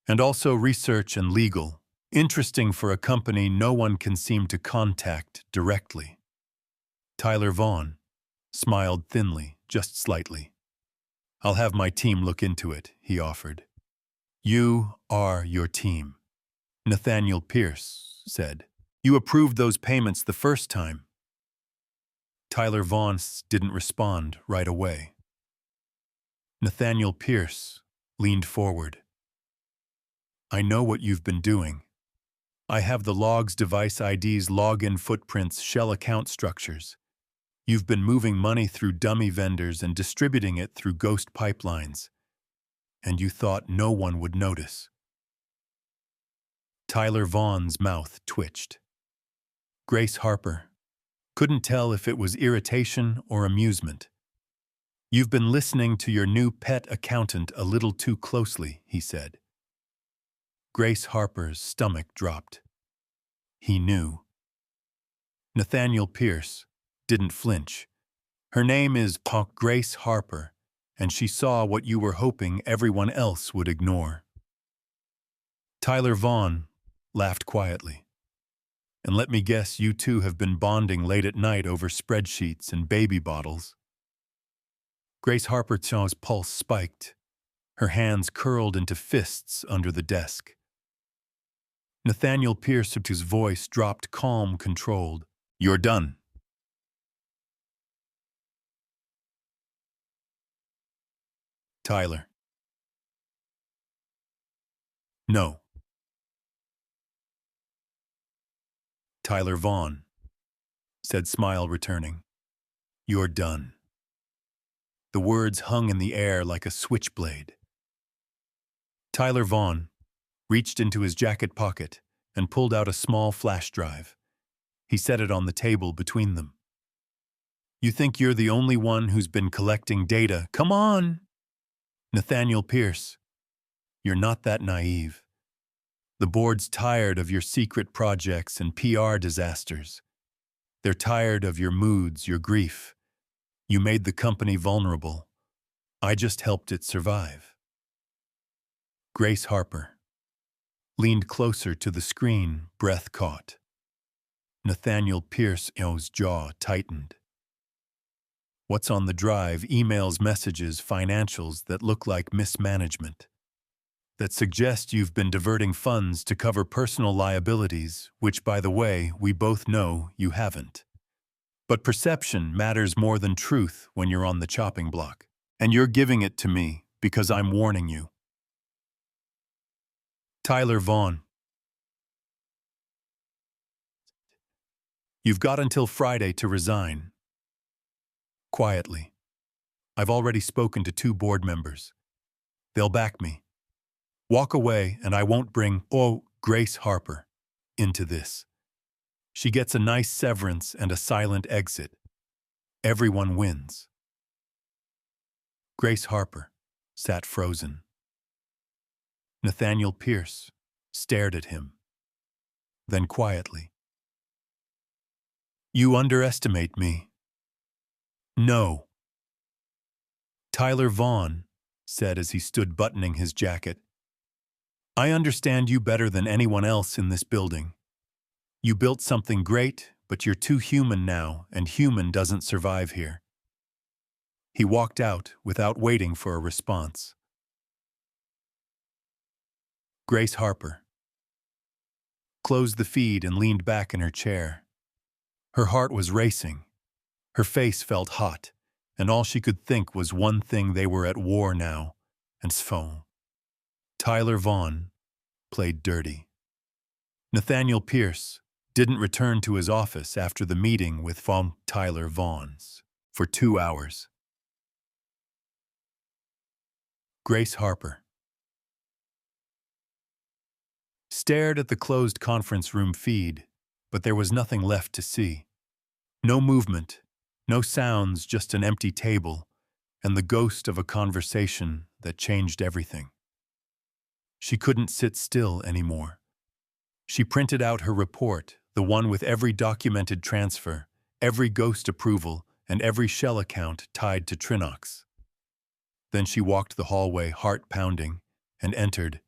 And also research and legal. Interesting for a company no one can seem to contact directly." Tyler Vaughn smiled thinly, just slightly. "I'll have my team look into it," he offered. "You are your team," Nathaniel Pierce said. "You approved those payments the first time." Tyler Vaughn didn't respond right away. Nathaniel Pierce leaned forward. "I know what you've been doing. I have the logs, device IDs, login footprints, shell account structures. You've been moving money through dummy vendors and distributing it through ghost pipelines. And you thought no one would notice." Tyler Vaughn's mouth twitched. Grace Harper couldn't tell if it was irritation or amusement. "You've been listening to your new pet accountant a little too closely," he said. Grace Harper's stomach dropped. He knew. Nathaniel Pierce didn't flinch. "Her name is Grace Harper, and she saw what you were hoping everyone else would ignore." Tyler Vaughn laughed quietly. "And let me guess, you two have been bonding late at night over spreadsheets and baby bottles." Grace Harper's pulse spiked. Her hands curled into fists under the desk. Nathaniel Pierce's voice dropped, calm, controlled. "You're done." Tyler. "No." Tyler Vaughn said, smile returning. "You're done." The words hung in the air like a switchblade. Tyler Vaughn reached into his jacket pocket and pulled out a small flash drive. He set it on the table between them. "You think you're the only one who's been collecting data? Come on!" Nathaniel Pierce, "You're not that naive. The board's tired of your secret projects and PR disasters. They're tired of your moods, your grief. You made the company vulnerable. I just helped it survive." Grace Harper leaned closer to the screen, breath caught. Nathaniel Pierce's jaw tightened. "What's on the drive? Emails, messages, financials that look like mismanagement." that suggest you've been diverting funds to cover personal liabilities, which, by the way, we both know you haven't. But perception matters more than truth when you're on the chopping block. And you're giving it to me because I'm warning you. Tyler Vaughn. You've got until Friday to resign. Quietly. I've already spoken to 2 board members. They'll back me. Walk away and I won't bring, Grace Harper into this. She gets a nice severance and a silent exit. Everyone wins. Grace Harper sat frozen. Nathaniel Pierce stared at him. Then quietly. You underestimate me. No. Tyler Vaughn said as he stood buttoning his jacket. I understand you better than anyone else in this building. You built something great, but you're too human now, and human doesn't survive here. He walked out without waiting for a response. Grace Harper closed the feed and leaned back in her chair. Her heart was racing. Her face felt hot, and all she could think was one thing: they were at war now, and Sfon. Tyler Vaughn played dirty. Nathaniel Pierce didn't return to his office after the meeting with Tyler Vaughn's for 2 hours. Grace Harper stared at the closed conference room feed, but there was nothing left to see. No movement, no sounds, just an empty table and the ghost of a conversation that changed everything. She couldn't sit still anymore. She printed out her report, the one with every documented transfer, every ghost approval, and every shell account tied to Trinox. Then she walked the hallway, heart pounding, and entered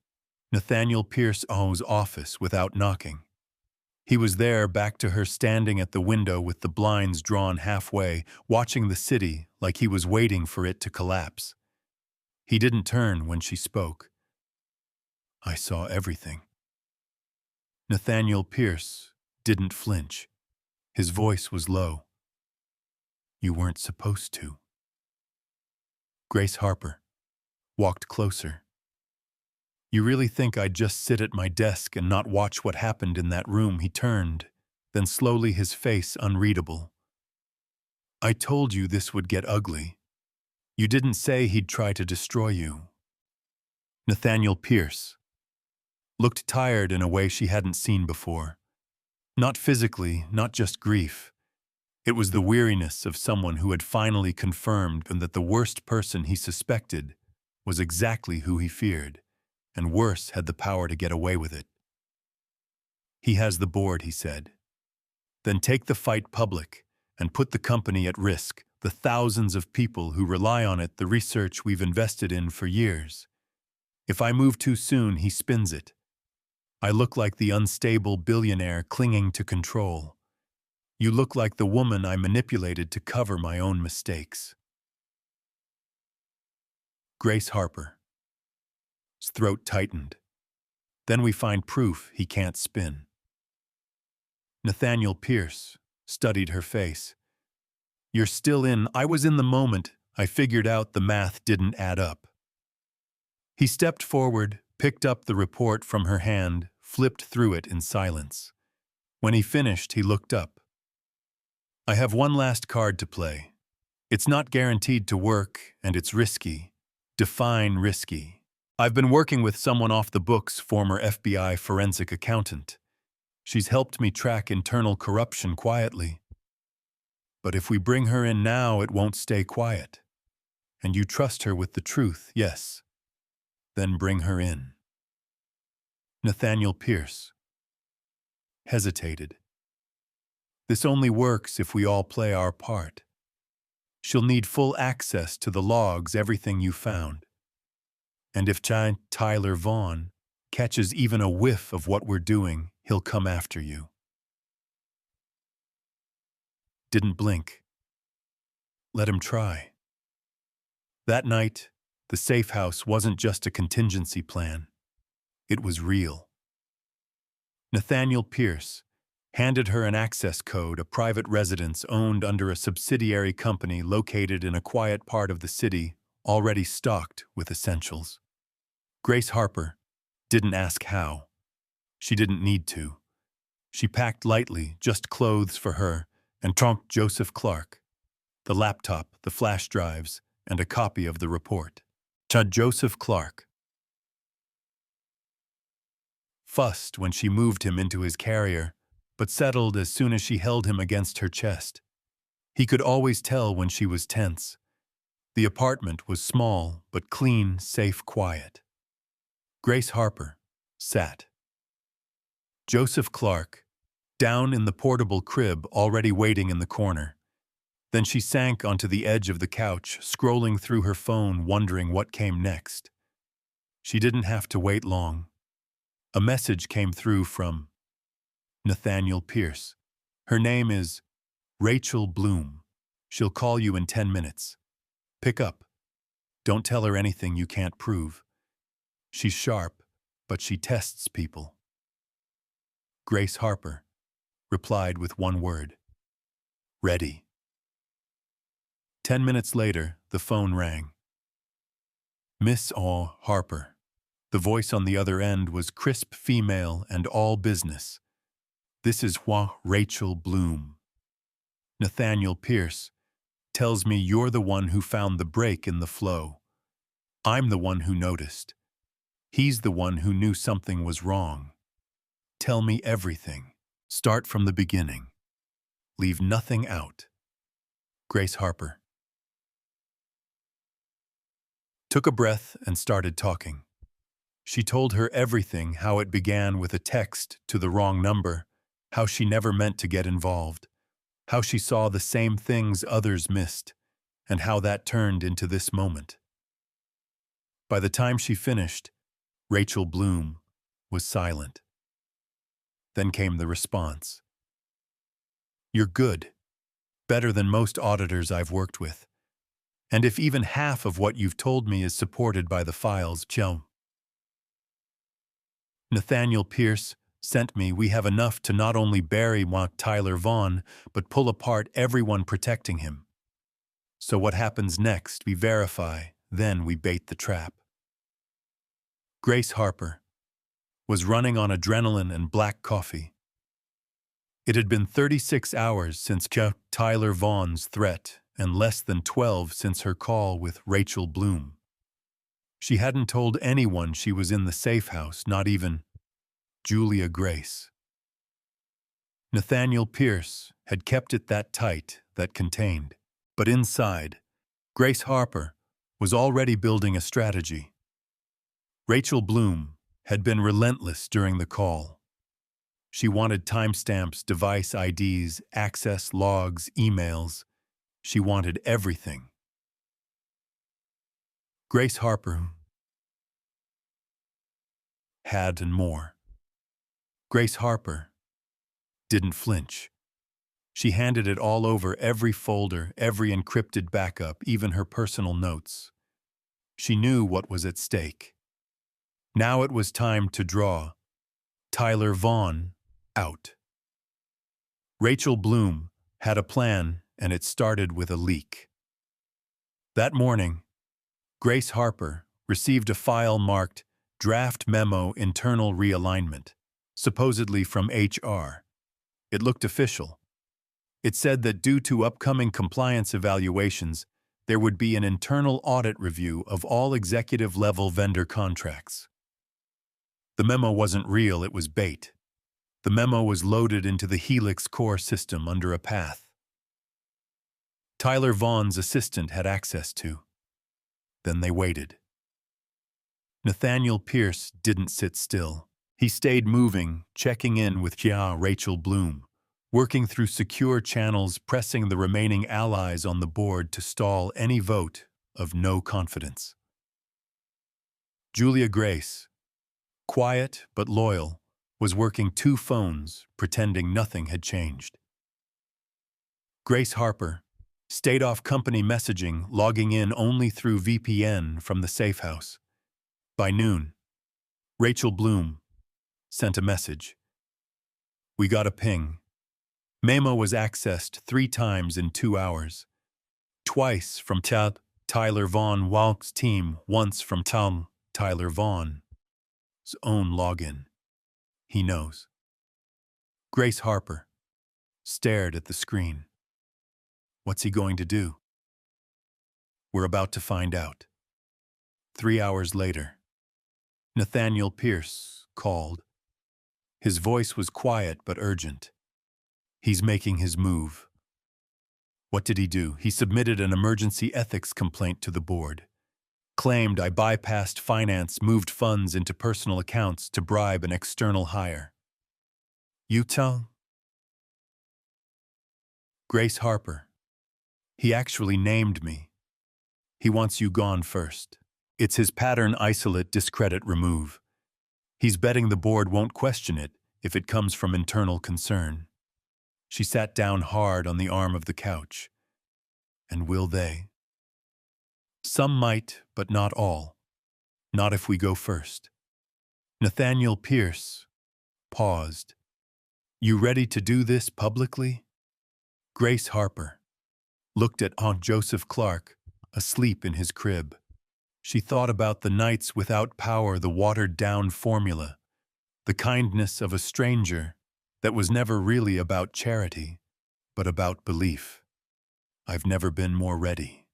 Nathaniel Pierce's office without knocking. He was there, back to her, standing at the window with the blinds drawn halfway, watching the city like he was waiting for it to collapse. He didn't turn when she spoke. I saw everything. Nathaniel Pierce didn't flinch. His voice was low. You weren't supposed to. Grace Harper walked closer. You really think I'd just sit at my desk and not watch what happened in that room? He turned, then slowly, his face unreadable. I told you this would get ugly. You didn't say he'd try to destroy you. Nathaniel Pierce looked tired in a way she hadn't seen before. Not physically, not just grief. It was the weariness of someone who had finally confirmed that the worst person he suspected was exactly who he feared, and worse, had the power to get away with it. He has the board, he said. Then take the fight public and put the company at risk, the thousands of people who rely on it, the research we've invested in for years. If I move too soon, he spins it. I look like the unstable billionaire clinging to control. You look like the woman I manipulated to cover my own mistakes. Grace Harper's throat tightened. Then we find proof he can't spin. Nathaniel Pierce studied her face. You're still in. I was in the moment. I figured out the math didn't add up. He stepped forward, picked up the report from her hand, flipped through it in silence. When he finished, he looked up. I have one last card to play. It's not guaranteed to work, and it's risky. Define risky. I've been working with someone off the books, former FBI forensic accountant. She's helped me track internal corruption quietly. But if we bring her in now, it won't stay quiet. And you trust her with the truth, yes. Then bring her in. Nathaniel Pierce hesitated. This only works if we all play our part. She'll need full access to the logs, everything you found. And if Tyler Vaughn catches even a whiff of what we're doing, he'll come after you. Didn't blink. Let him try. That night, the safe house wasn't just a contingency plan. It was real. Nathaniel Pierce handed her an access code, a private residence owned under a subsidiary company located in a quiet part of the city, already stocked with essentials. Grace Harper didn't ask how. She didn't need to. She packed lightly, just clothes for her, and trunked Joseph Clark, the laptop, the flash drives, and a copy of the report. Joseph Clark fussed when she moved him into his carrier, but settled as soon as she held him against her chest. He could always tell when she was tense. The apartment was small, but clean, safe, quiet. Grace Harper sat. Joseph Clark, down in the portable crib already waiting in the corner. Then she sank onto the edge of the couch, scrolling through her phone, wondering what came next. She didn't have to wait long. A message came through from Nathaniel Pierce. Her name is Rachel Bloom. She'll call you in 10 minutes. Pick up. Don't tell her anything you can't prove. She's sharp, but she tests people. Grace Harper replied with one word. Ready. 10 minutes later, the phone rang. Miss Harper. The voice on the other end was crisp female and all business. This is Rachel Bloom. Nathaniel Pierce tells me you're the one who found the break in the flow. I'm the one who noticed. He's the one who knew something was wrong. Tell me everything. Start from the beginning. Leave nothing out. Grace Harper took a breath and started talking. She told her everything, how it began with a text to the wrong number, how she never meant to get involved, how she saw the same things others missed, and how that turned into this moment. By the time she finished, Rachel Bloom was silent. Then came the response. You're good. Better than most auditors I've worked with. And if even half of what you've told me is supported by the files, Nathaniel Pierce sent me, we have enough to not only bury Tyler Vaughn, but pull apart everyone protecting him. So what happens next? We verify, then we bait the trap. Grace Harper was running on adrenaline and black coffee. It had been 36 hours since Tyler Vaughn's threat and less than 12 since her call with Rachel Bloom. She hadn't told anyone she was in the safe house, not even Julia Grace. Nathaniel Pierce had kept it that tight, that contained. But inside, Grace Harper was already building a strategy. Rachel Bloom had been relentless during the call. She wanted timestamps, device IDs, access logs, emails. She wanted everything. Grace Harper had and more. Grace Harper didn't flinch. She handed it all over, every folder, every encrypted backup, even her personal notes. She knew what was at stake. Now it was time to draw Tyler Vaughn out. Rachel Bloom had a plan, and it started with a leak. That morning, Grace Harper received a file marked Draft Memo Internal Realignment, supposedly from HR. It looked official. It said that due to upcoming compliance evaluations, there would be an internal audit review of all executive-level vendor contracts. The memo wasn't real, it was bait. The memo was loaded into the Helix core system under a path Tyler Vaughn's assistant had access to. Then they waited. Nathaniel Pierce didn't sit still. He stayed moving, checking in with Rachel Bloom, working through secure channels, pressing the remaining allies on the board to stall any vote of no confidence. Julia Grace, quiet but loyal, was working 2 phones, pretending nothing had changed. Grace Harper stayed off company messaging, logging in only through VPN from the safe house. By noon, Rachel Bloom sent a message. We got a ping. Memo was accessed 3 times in 2 hours. Twice from Tyler Von Walk's team, once from Tyler Vaughn's own login. He knows. Grace Harper stared at the screen. What's he going to do? We're about to find out. 3 hours later, Nathaniel Pierce called. His voice was quiet but urgent. He's making his move. What did he do? He submitted an emergency ethics complaint to the board. Claimed I bypassed finance, moved funds into personal accounts to bribe an external hire. You tell? Grace Harper. He actually named me. He wants you gone first. It's his pattern isolate discredit remove. He's betting the board won't question it if it comes from internal concern. She sat down hard on the arm of the couch. And will they? Some might, but not all. Not if we go first. Nathaniel Pierce paused. You ready to do this publicly? Grace Harper looked at Aunt Joseph Clark, asleep in his crib. She thought about the nights without power, the watered-down formula, the kindness of a stranger that was never really about charity, but about belief. I've never been more ready.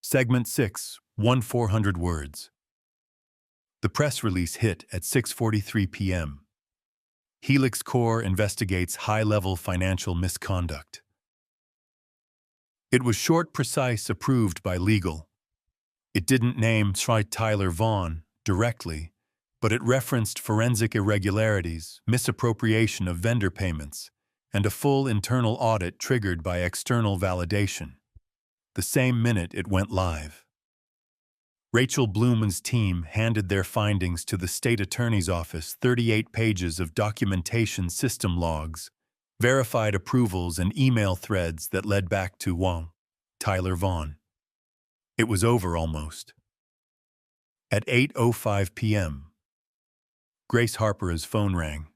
Segment 6, 400 words. The press release hit at 6:43 p.m. Helix Corps investigates high-level financial misconduct. It was short, precise, approved by legal. It didn't name Tyler Vaughn directly, but it referenced forensic irregularities, misappropriation of vendor payments, and a full internal audit triggered by external validation. The same minute it went live. Rachel Bloom's team handed their findings to the state attorney's office, 38 pages of documentation, system logs, verified approvals, and email threads that led back to Tyler Vaughn. It was over almost. At 8:05 p.m., Grace Harper's phone rang.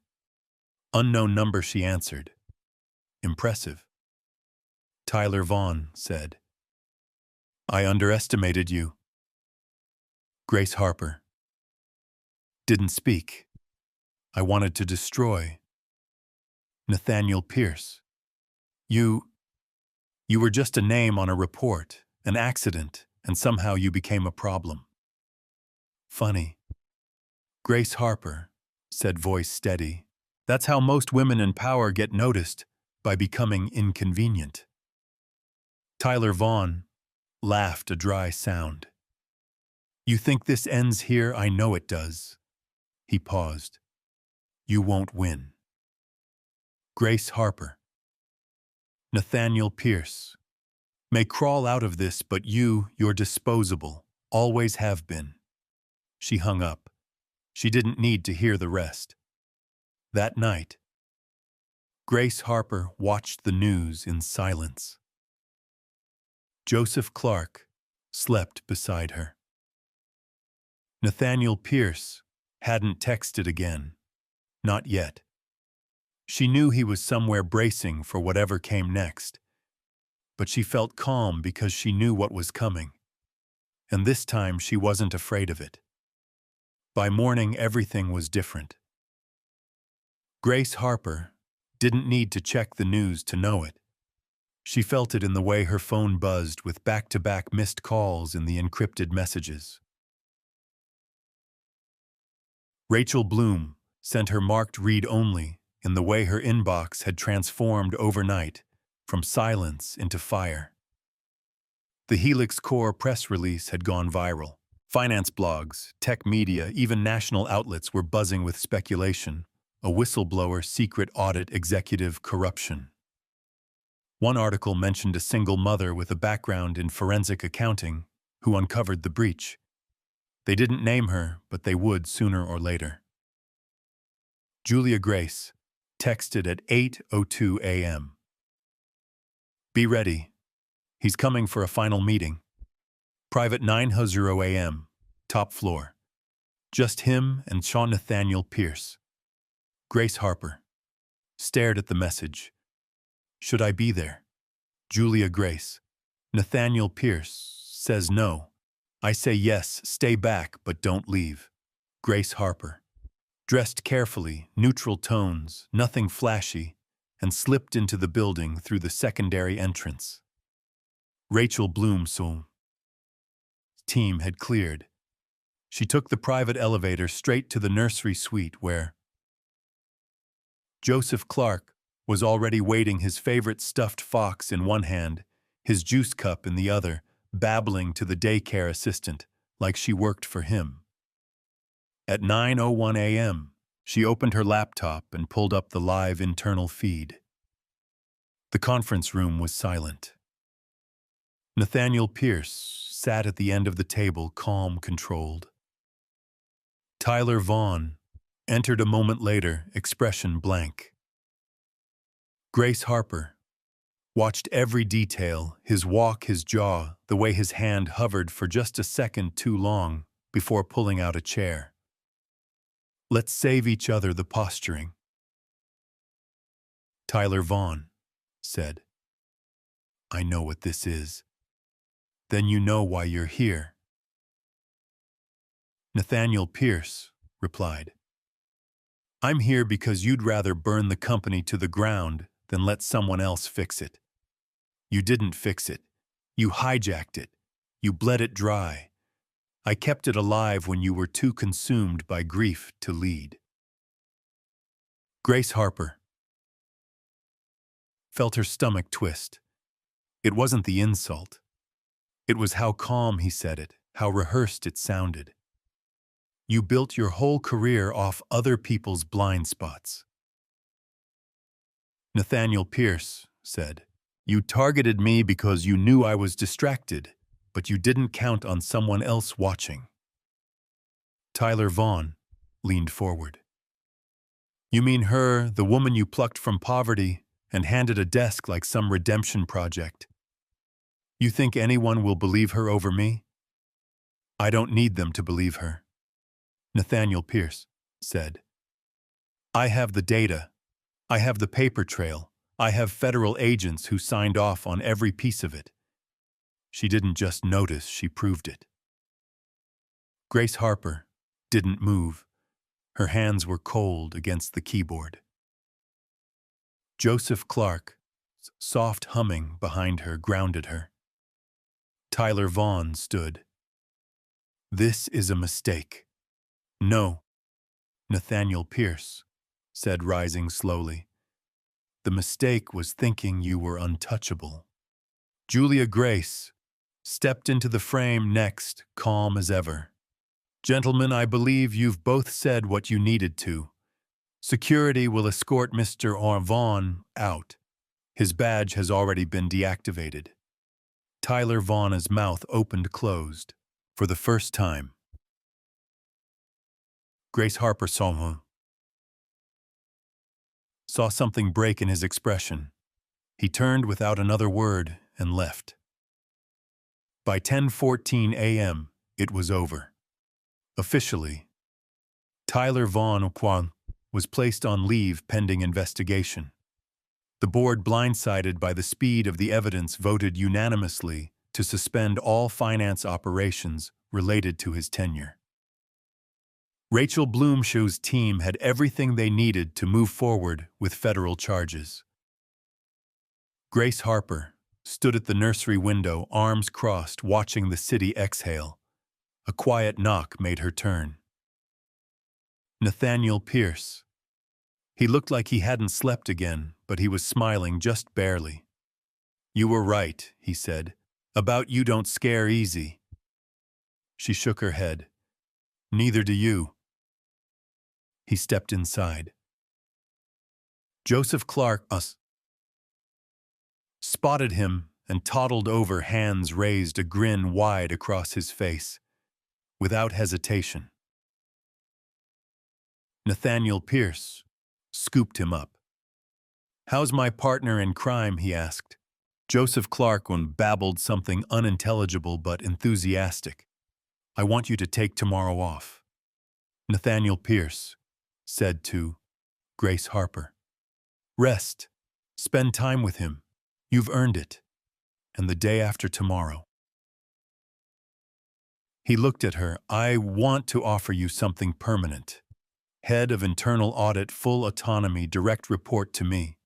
Unknown number, she answered. Impressive. Tyler Vaughn said. I underestimated you. Grace Harper. Didn't speak. I wanted to destroy. Nathaniel Pierce. You were just a name on a report, an accident, and somehow you became a problem. Funny. Grace Harper said, voice steady. That's how most women in power get noticed, by becoming inconvenient. Tyler Vaughn laughed a dry sound. You think this ends here? I know it does. He paused. You won't win. Grace Harper. Nathaniel Pierce. May crawl out of this, but you're disposable. Always have been. She hung up. She didn't need to hear the rest. That night, Grace Harper watched the news in silence. Joseph Clark slept beside her. Nathaniel Pierce hadn't texted again. Not yet. She knew he was somewhere bracing for whatever came next. But she felt calm because she knew what was coming. And this time she wasn't afraid of it. By morning, everything was different. Grace Harper didn't need to check the news to know it. She felt it in the way her phone buzzed with back-to-back missed calls in the encrypted messages. Rachel Bloom sent her marked read-only in the way her inbox had transformed overnight from silence into fire. The Helix Corps press release had gone viral. Finance blogs, tech media, even national outlets were buzzing with speculation. A whistleblower, secret audit, executive corruption. One article mentioned a single mother with a background in forensic accounting who uncovered the breach. They didn't name her, but they would sooner or later. Julia Grace texted at 8:02 a.m. Be ready. He's coming for a final meeting. Private 9:00 a.m., top floor. Just him and Sean Nathaniel Pierce. Grace Harper stared at the message. Should I be there? Julia Grace. Nathaniel Pierce says no. I say yes, stay back, but don't leave. Grace Harper. Dressed carefully, neutral tones, nothing flashy, and slipped into the building through the secondary entrance. Rachel Bloom's team had cleared. She took the private elevator straight to the nursery suite where Joseph Clark was already waiting, his favorite stuffed fox in one hand, his juice cup in the other, babbling to the daycare assistant like she worked for him. At 9:01 a.m., she opened her laptop and pulled up the live internal feed. The conference room was silent. Nathaniel Pierce sat at the end of the table, calm, controlled. Tyler Vaughn entered a moment later, expression blank. Grace Harper watched every detail, his walk, his jaw, the way his hand hovered for just a second too long before pulling out a chair. Let's save each other the posturing. Tyler Vaughn said, I know what this is. Then you know why you're here. Nathaniel Pierce replied, I'm here because you'd rather burn the company to the ground than let someone else fix it. You didn't fix it. You hijacked it. You bled it dry. I kept it alive when you were too consumed by grief to lead. Grace Harper felt her stomach twist. It wasn't the insult. It was how calm he said it, how rehearsed it sounded. You built your whole career off other people's blind spots. Nathaniel Pierce said, You targeted me because you knew I was distracted, but you didn't count on someone else watching. Tyler Vaughn leaned forward. You mean her, the woman you plucked from poverty and handed a desk like some redemption project? You think anyone will believe her over me? I don't need them to believe her. Nathaniel Pierce said, I have the data. I have the paper trail. I have federal agents who signed off on every piece of it. She didn't just notice, she proved it. Grace Harper didn't move. Her hands were cold against the keyboard. Joseph Clark's soft humming behind her grounded her. Tyler Vaughn stood. This is a mistake. No, Nathaniel Pierce said, rising slowly. The mistake was thinking you were untouchable. Julia Grace stepped into the frame next, calm as ever. Gentlemen, I believe you've both said what you needed to. Security will escort Mr. Vaughn out. His badge has already been deactivated. Tyler Vaughn's mouth opened-closed for the first time. Grace Harper saw something break in his expression. He turned without another word and left. By 10:14 a.m., it was over. Officially, Tyler Vaughn was placed on leave pending investigation. The board, blindsided by the speed of the evidence, voted unanimously to suspend all finance operations related to his tenure. Rachel Bloomshew's team had everything they needed to move forward with federal charges. Grace Harper stood at the nursery window, arms crossed, watching the city exhale. A quiet knock made her turn. Nathaniel Pierce. He looked like he hadn't slept again, but he was smiling just barely. You were right, he said. About you don't scare easy. She shook her head. Neither do you. He stepped inside. Joseph Clark spotted him and toddled over, hands raised, a grin wide across his face. Without hesitation, Nathaniel Pierce scooped him up. How's my partner in crime, he asked. Joseph Clark babbled something unintelligible but enthusiastic. I want you to take tomorrow off. Nathaniel Pierce said to Grace Harper. Rest. Spend time with him. You've earned it. And the day after tomorrow. He looked at her. I want to offer you something permanent. Head of internal audit, full autonomy, direct report to me.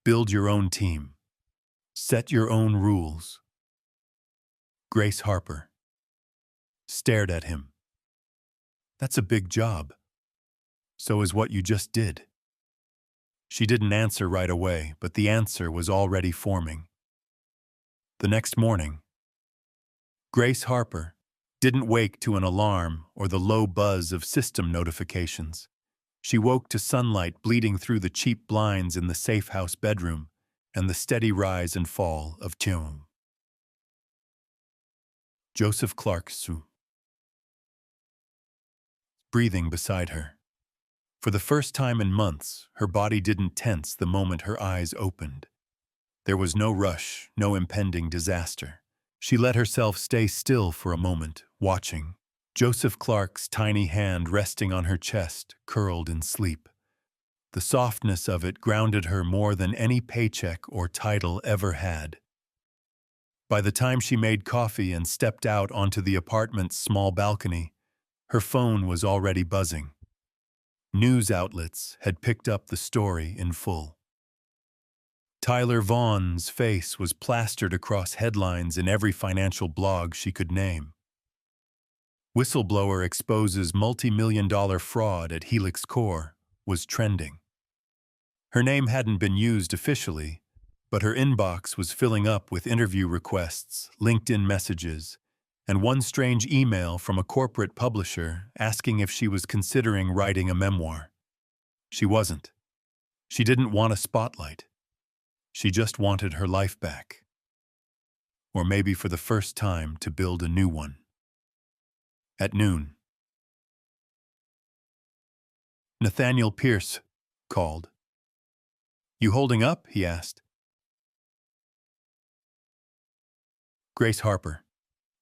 Build your own team. Set your own rules. Grace Harper stared at him. That's a big job. So is what you just did. She didn't answer right away, but the answer was already forming. The next morning, Grace Harper didn't wake to an alarm or the low buzz of system notifications. She woke to sunlight bleeding through the cheap blinds in the safe house bedroom and the steady rise and fall of Triệu. Joseph Clark's breathing beside her. For the first time in months, her body didn't tense the moment her eyes opened. There was no rush, no impending disaster. She let herself stay still for a moment, watching. Joseph Clark's tiny hand resting on her chest, curled in sleep. The softness of it grounded her more than any paycheck or title ever had. By the time she made coffee and stepped out onto the apartment's small balcony, her phone was already buzzing. News outlets had picked up the story in full. Tyler Vaughn's face was plastered across headlines in every financial blog she could name. Whistleblower exposes multi-million-dollar fraud at Helix Core was trending. Her name hadn't been used officially, but her inbox was filling up with interview requests, LinkedIn messages, and one strange email from a corporate publisher asking if she was considering writing a memoir. She wasn't. She didn't want a spotlight. She just wanted her life back. Or maybe for the first time to build a new one. At noon, Nathaniel Pierce called. You holding up? He asked. Grace Harper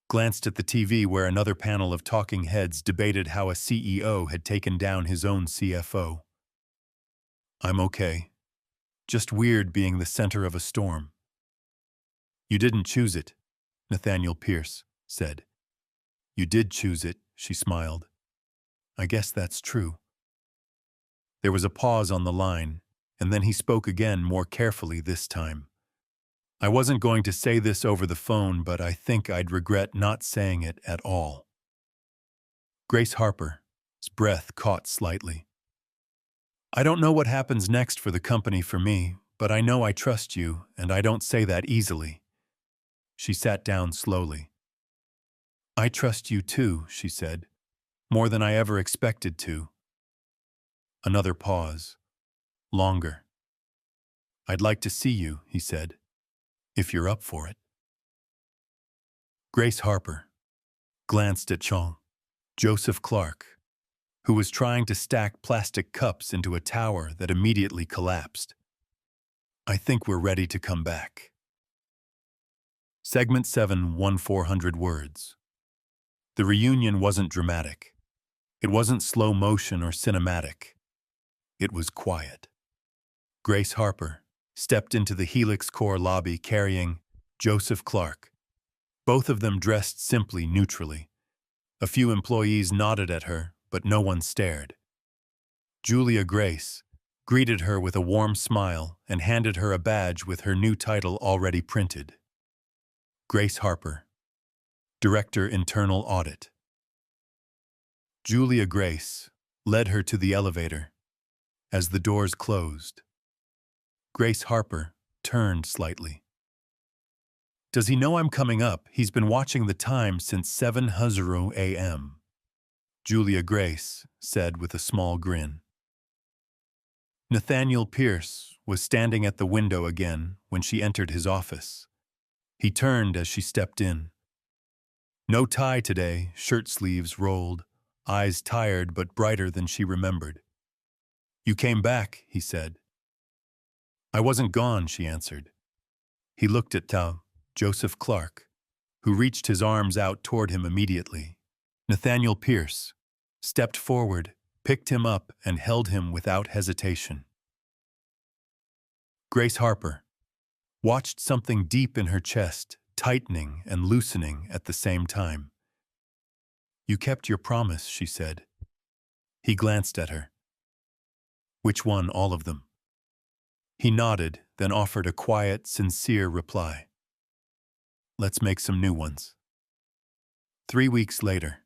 glanced at the TV where another panel of talking heads debated how a CEO had taken down his own CFO. I'm okay. Just weird being the center of a storm. You didn't choose it, Nathaniel Pierce said. You did choose it, she smiled. I guess that's true. There was a pause on the line, and then he spoke again more carefully this time. I wasn't going to say this over the phone, but I think I'd regret not saying it at all. Grace Harper's breath caught slightly. I don't know what happens next for the company for me, but I know I trust you, and I don't say that easily. She sat down slowly. I trust you too, she said, more than I ever expected to. Another pause. Longer. I'd like to see you, he said, if you're up for it. Grace Harper glanced at Joseph Clark, who was trying to stack plastic cups into a tower that immediately collapsed. I think we're ready to come back. Segment 7, 1400 words. The reunion wasn't dramatic. It wasn't slow motion or cinematic. It was quiet. Grace Harper stepped into the Helix Core lobby carrying Joseph Clark, both of them dressed simply, neutrally. A few employees nodded at her, but no one stared. Julia Grace greeted her with a warm smile and handed her a badge with her new title already printed. Grace Harper, Director Internal Audit. Julia Grace led her to the elevator. As the doors closed, Grace Harper turned slightly. Does he know I'm coming up? He's been watching the time since 7:00 a.m., Julia Grace said with a small grin. Nathaniel Pierce was standing at the window again when she entered his office. He turned as she stepped in. No tie today, shirt sleeves rolled, eyes tired but brighter than she remembered. You came back, he said. I wasn't gone, she answered. He looked at Joseph Clark, who reached his arms out toward him immediately. Nathaniel Pierce stepped forward, picked him up, and held him without hesitation. Grace Harper watched something deep in her chest, tightening and loosening at the same time. "You kept your promise," she said. He glanced at her. "Which one, all of them?" He nodded, then offered a quiet, sincere reply. "Let's make some new ones." 3 weeks later,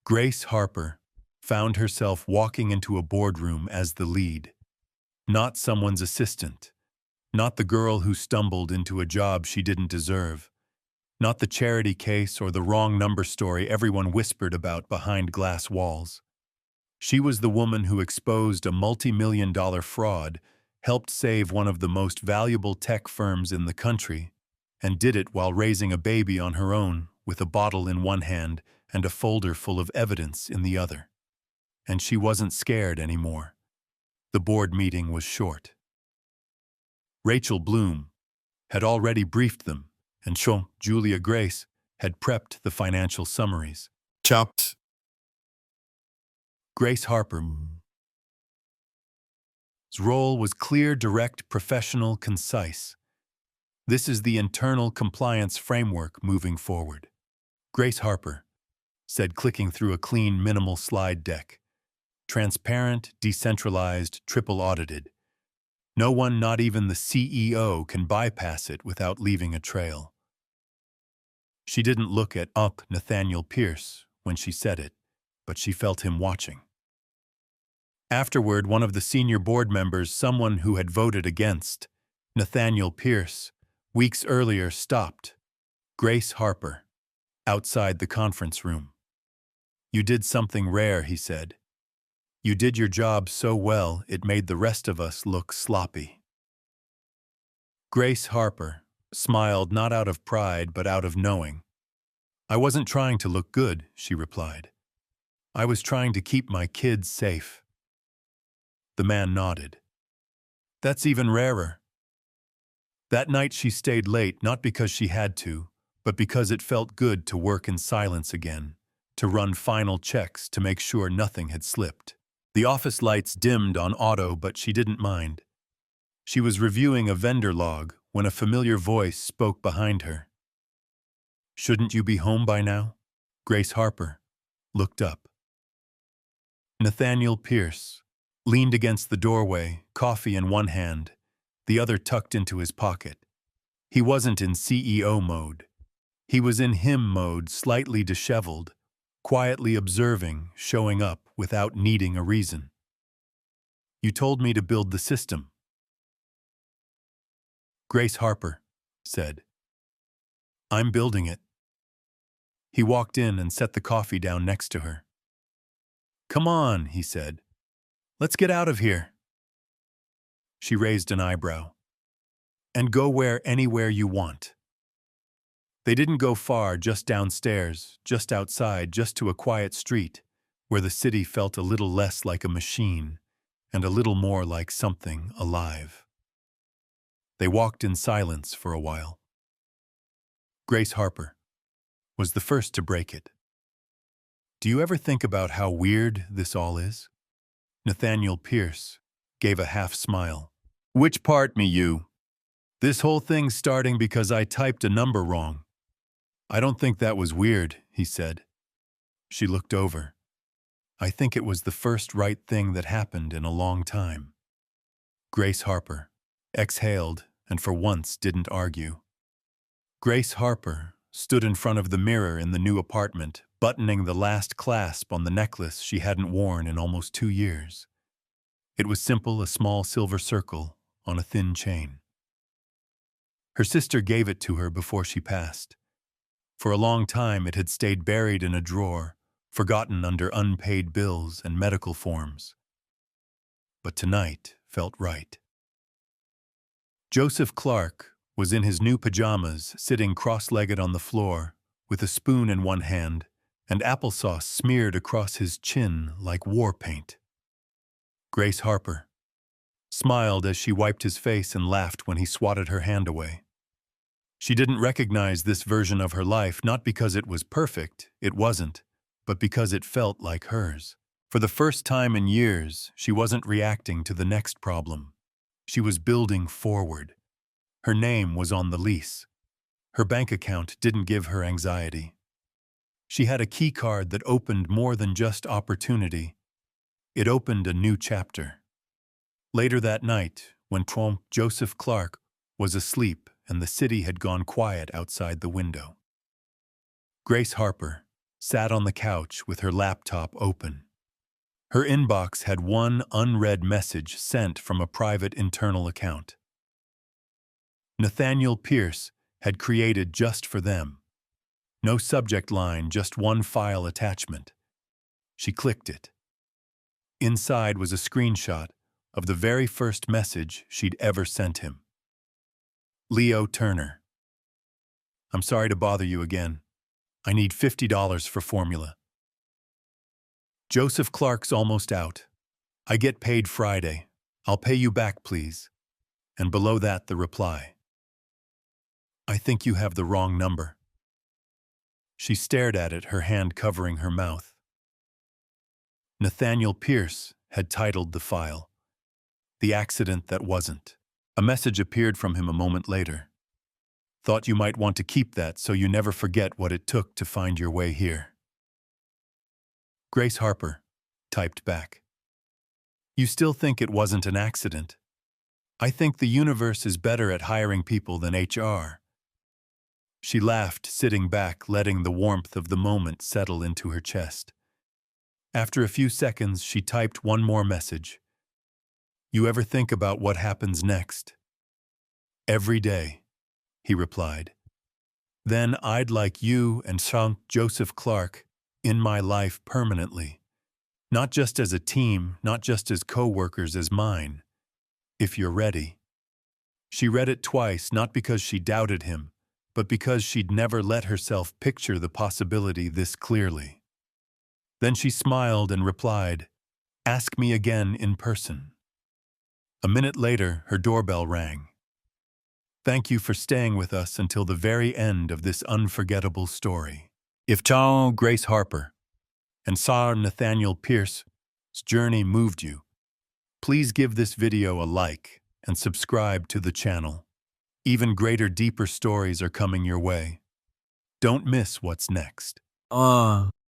Grace Harper found herself walking into a boardroom as the lead. Not someone's assistant. Not the girl who stumbled into a job she didn't deserve. Not the charity case or the wrong number story everyone whispered about behind glass walls. She was the woman who exposed a multi-million-dollar fraud, helped save one of the most valuable tech firms in the country, and did it while raising a baby on her own with a bottle in one hand and a folder full of evidence in the other. And she wasn't scared anymore. The board meeting was short. Rachel Bloom had already briefed them, and Julia Grace had prepped the financial summaries. Chopped. Grace Harper's role was clear, direct, professional, concise. "This is the internal compliance framework moving forward," Grace Harper said, clicking through a clean, minimal slide deck. "Transparent, decentralized, triple audited. No one, not even the CEO, can bypass it without leaving a trail." She didn't look at Nathaniel Pierce when she said it, but she felt him watching. Afterward, one of the senior board members, someone who had voted against Nathaniel Pierce weeks earlier, stopped Grace Harper outside the conference room. "You did something rare," he said. "You did your job so well it made the rest of us look sloppy." Grace Harper smiled, not out of pride but out of knowing. "I wasn't trying to look good," she replied. "I was trying to keep my kids safe." The man nodded. "That's even rarer." That night she stayed late, not because she had to, but because it felt good to work in silence again, to run final checks to make sure nothing had slipped. The office lights dimmed on auto, but she didn't mind. She was reviewing a vendor log when a familiar voice spoke behind her. "Shouldn't you be home by now?" Grace Harper looked up. Nathaniel Pierce leaned against the doorway, coffee in one hand, the other tucked into his pocket. He wasn't in CEO mode. He was in him mode, slightly disheveled, quietly observing, showing up without needing a reason. "You told me to build the system," Grace Harper said. "I'm building it." He walked in and set the coffee down next to her. "Come on," he said. "Let's get out of here." She raised an eyebrow. "And go anywhere you want." They didn't go far, just downstairs, just outside, just to a quiet street, where the city felt a little less like a machine and a little more like something alive. They walked in silence for a while. Grace Harper was the first to break it. "Do you ever think about how weird this all is?" Nathaniel Pierce gave a half smile. "Which part, me, you? This whole thing's starting because I typed a number wrong." "I don't think that was weird," he said. She looked over. "I think it was the first right thing that happened in a long time." Grace Harper exhaled and for once didn't argue. Grace Harper stood in front of the mirror in the new apartment, buttoning the last clasp on the necklace she hadn't worn in almost 2 years. It was simple, a small silver circle on a thin chain. Her sister gave it to her before she passed. For a long time it had stayed buried in a drawer, forgotten under unpaid bills and medical forms. But tonight felt right. Joseph Clark was in his new pajamas, sitting cross-legged on the floor, with a spoon in one hand and applesauce smeared across his chin like war paint. Grace Harper smiled as she wiped his face and laughed when he swatted her hand away. She didn't recognize this version of her life, not because it was perfect, it wasn't, but because it felt like hers. For the first time in years, she wasn't reacting to the next problem. She was building forward. Her name was on the lease. Her bank account didn't give her anxiety. She had a key card that opened more than just opportunity. It opened a new chapter. Later that night, when Joseph Clark was asleep and the city had gone quiet outside the window, Grace Harper sat on the couch with her laptop open. Her inbox had one unread message sent from a private internal account. Nathaniel Pierce had created just for them. No subject line, just one file attachment. She clicked it. Inside was a screenshot of the very first message she'd ever sent him. Leo Turner. I'm sorry to bother you again. I need $50 for formula. Joseph Clark's almost out. I get paid Friday. I'll pay you back, please. And below that, the reply. I think you have the wrong number. She stared at it, her hand covering her mouth. Nathaniel Pierce had titled the file, The Accident That Wasn't. A message appeared from him a moment later. Thought you might want to keep that so you never forget what it took to find your way here. Grace Harper typed back. You still think it wasn't an accident? I think the universe is better at hiring people than HR. She laughed, sitting back, letting the warmth of the moment settle into her chest. After a few seconds, she typed one more message. You ever think about what happens next? Every day, he replied. Then I'd like you and Joseph Clark in my life permanently. Not just as a team, not just as co-workers as mine. If you're ready. She read it twice, not because she doubted him, but because she'd never let herself picture the possibility this clearly. Then she smiled and replied, Ask me again in person. A minute later, her doorbell rang. Thank you for staying with us until the very end of this unforgettable story. If Grace Harper and Nathaniel Pierce's journey moved you, please give this video a like and subscribe to the channel. Even greater, deeper stories are coming your way. Don't miss what's next.